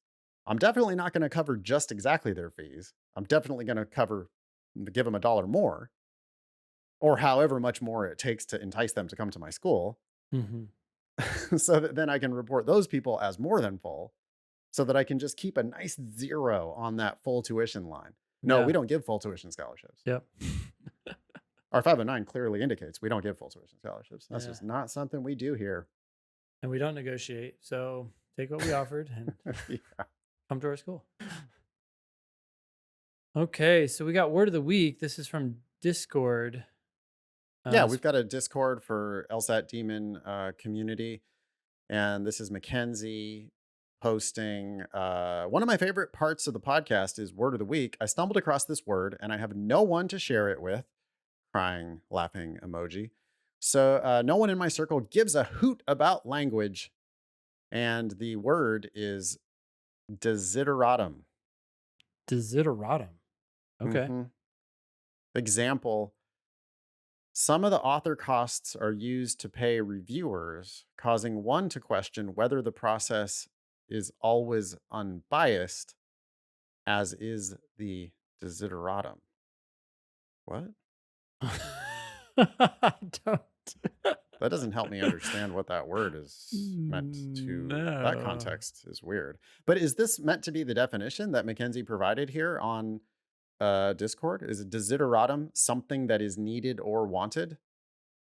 I'm definitely not going to cover just exactly their fees. I'm definitely going to give them $1 more or however much more it takes to entice them to come to my school. Mm-hmm. So that then I can report those people as more than full so that I can just keep a nice 0 on that full tuition line. No, Yeah. we don't give full tuition scholarships. Yep. Our 509 clearly indicates we don't give full tuition scholarships. That's Yeah. just not something we do here. And we don't negotiate. So take what we offered and Yeah. come to our school. Okay, so we got word of the week. This is from Discord. Yeah, we've got a Discord for LSAT Demon community. And this is Mackenzie posting. One of my favorite parts of the podcast is word of the week. I stumbled across this word and I have no one to share it with. Crying, laughing emoji. So no one in my circle gives a hoot about language. And the word is desideratum. Desideratum. Okay. Example, some of the author costs are used to pay reviewers, causing one to question whether the process is always unbiased, as is the desideratum. What? I don't. That doesn't help me understand what that word is meant to. That No. context is weird. But is this meant to be the definition that Mackenzie provided here on Discord? Is a desideratum something that is needed or wanted?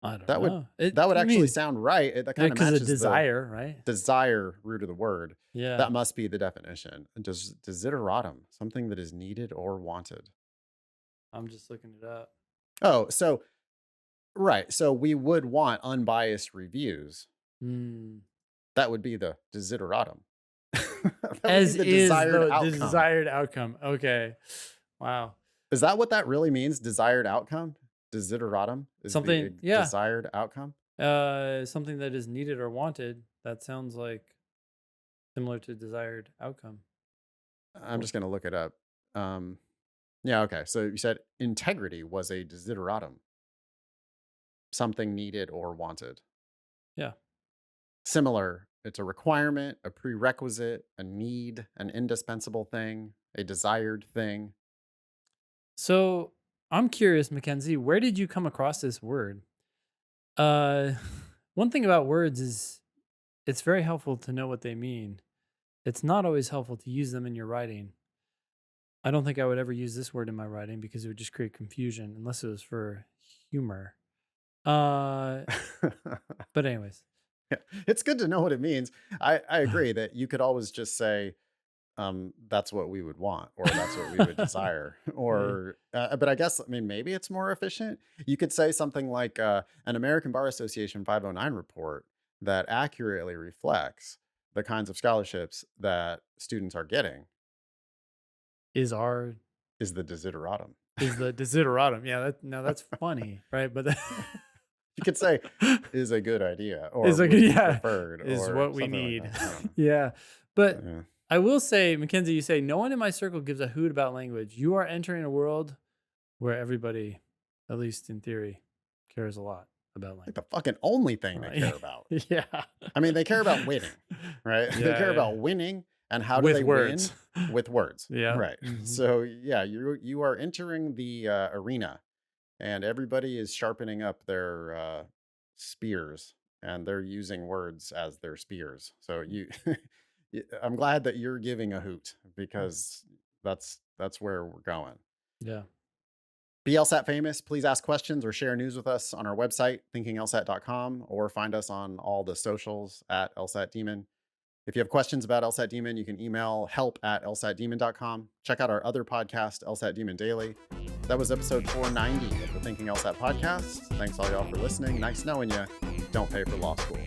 I don't That would know. that would I actually mean, sound right. That kind of because of matches the desire, right? desire root of the word. Yeah. That must be the definition. Desideratum, something that is needed or wanted. I'm just looking it up. Oh, so right. So we would want unbiased reviews. Hmm. That would be the desideratum. That would As be the is desired the outcome. desired outcome. Okay. Wow. Is that what that really means? Desired outcome? Desideratum is Something, the yeah. desired outcome? Something that is needed or wanted. That sounds like similar to desired outcome. I'm just going to look it up. Yeah, okay. So you said integrity was a desideratum, something needed or wanted. Yeah. Similar, it's a requirement, a prerequisite, a need, an indispensable thing, a desired thing. So I'm curious, Mackenzie, where did you come across this word? One thing about words is it's very helpful to know what they mean. It's not always helpful to use them in your writing. I don't think I would ever use this word in my writing because it would just create confusion unless it was for humor. But anyways, Yeah, it's good to know what it means. I agree that you could always just say, that's what we would want, or that's what we would desire, or, but I guess, I mean, maybe it's more efficient. You could say something like an American Bar Association 509 report that accurately reflects the kinds of scholarships that students are getting is our is the desideratum. is the desideratum. Yeah, that's funny, right? But You could say is a good idea, or is a would good, be yeah, preferred, is or what we something like need. that. I don't know. Yeah. But Yeah. I will say, Mackenzie, you say, no one in my circle gives a hoot about language. You are entering a world where everybody, at least in theory, cares a lot about Like language. the fucking only thing they care about. Yeah. I mean, they care about winning, right? They Yeah, care yeah. about winning, and how do With they words. win? With words. Yeah. Right. Mhm. So yeah, you are entering the arena, and everybody is sharpening up their spears, and they're using words as their spears. So I'm glad that you're giving a hoot, because that's where we're going. Yeah. Be LSAT famous. Please ask questions or share news with us on our website, thinkinglsat.com, or find us on all the socials at LSAT Demon. If you have questions about LSAT Demon, you can email help@lsatdemon.com. Check out our other podcast, LSAT Demon Daily. That was episode 490 of the Thinking LSAT podcast. Thanks all y'all for listening. Nice knowing you. Don't pay for law school.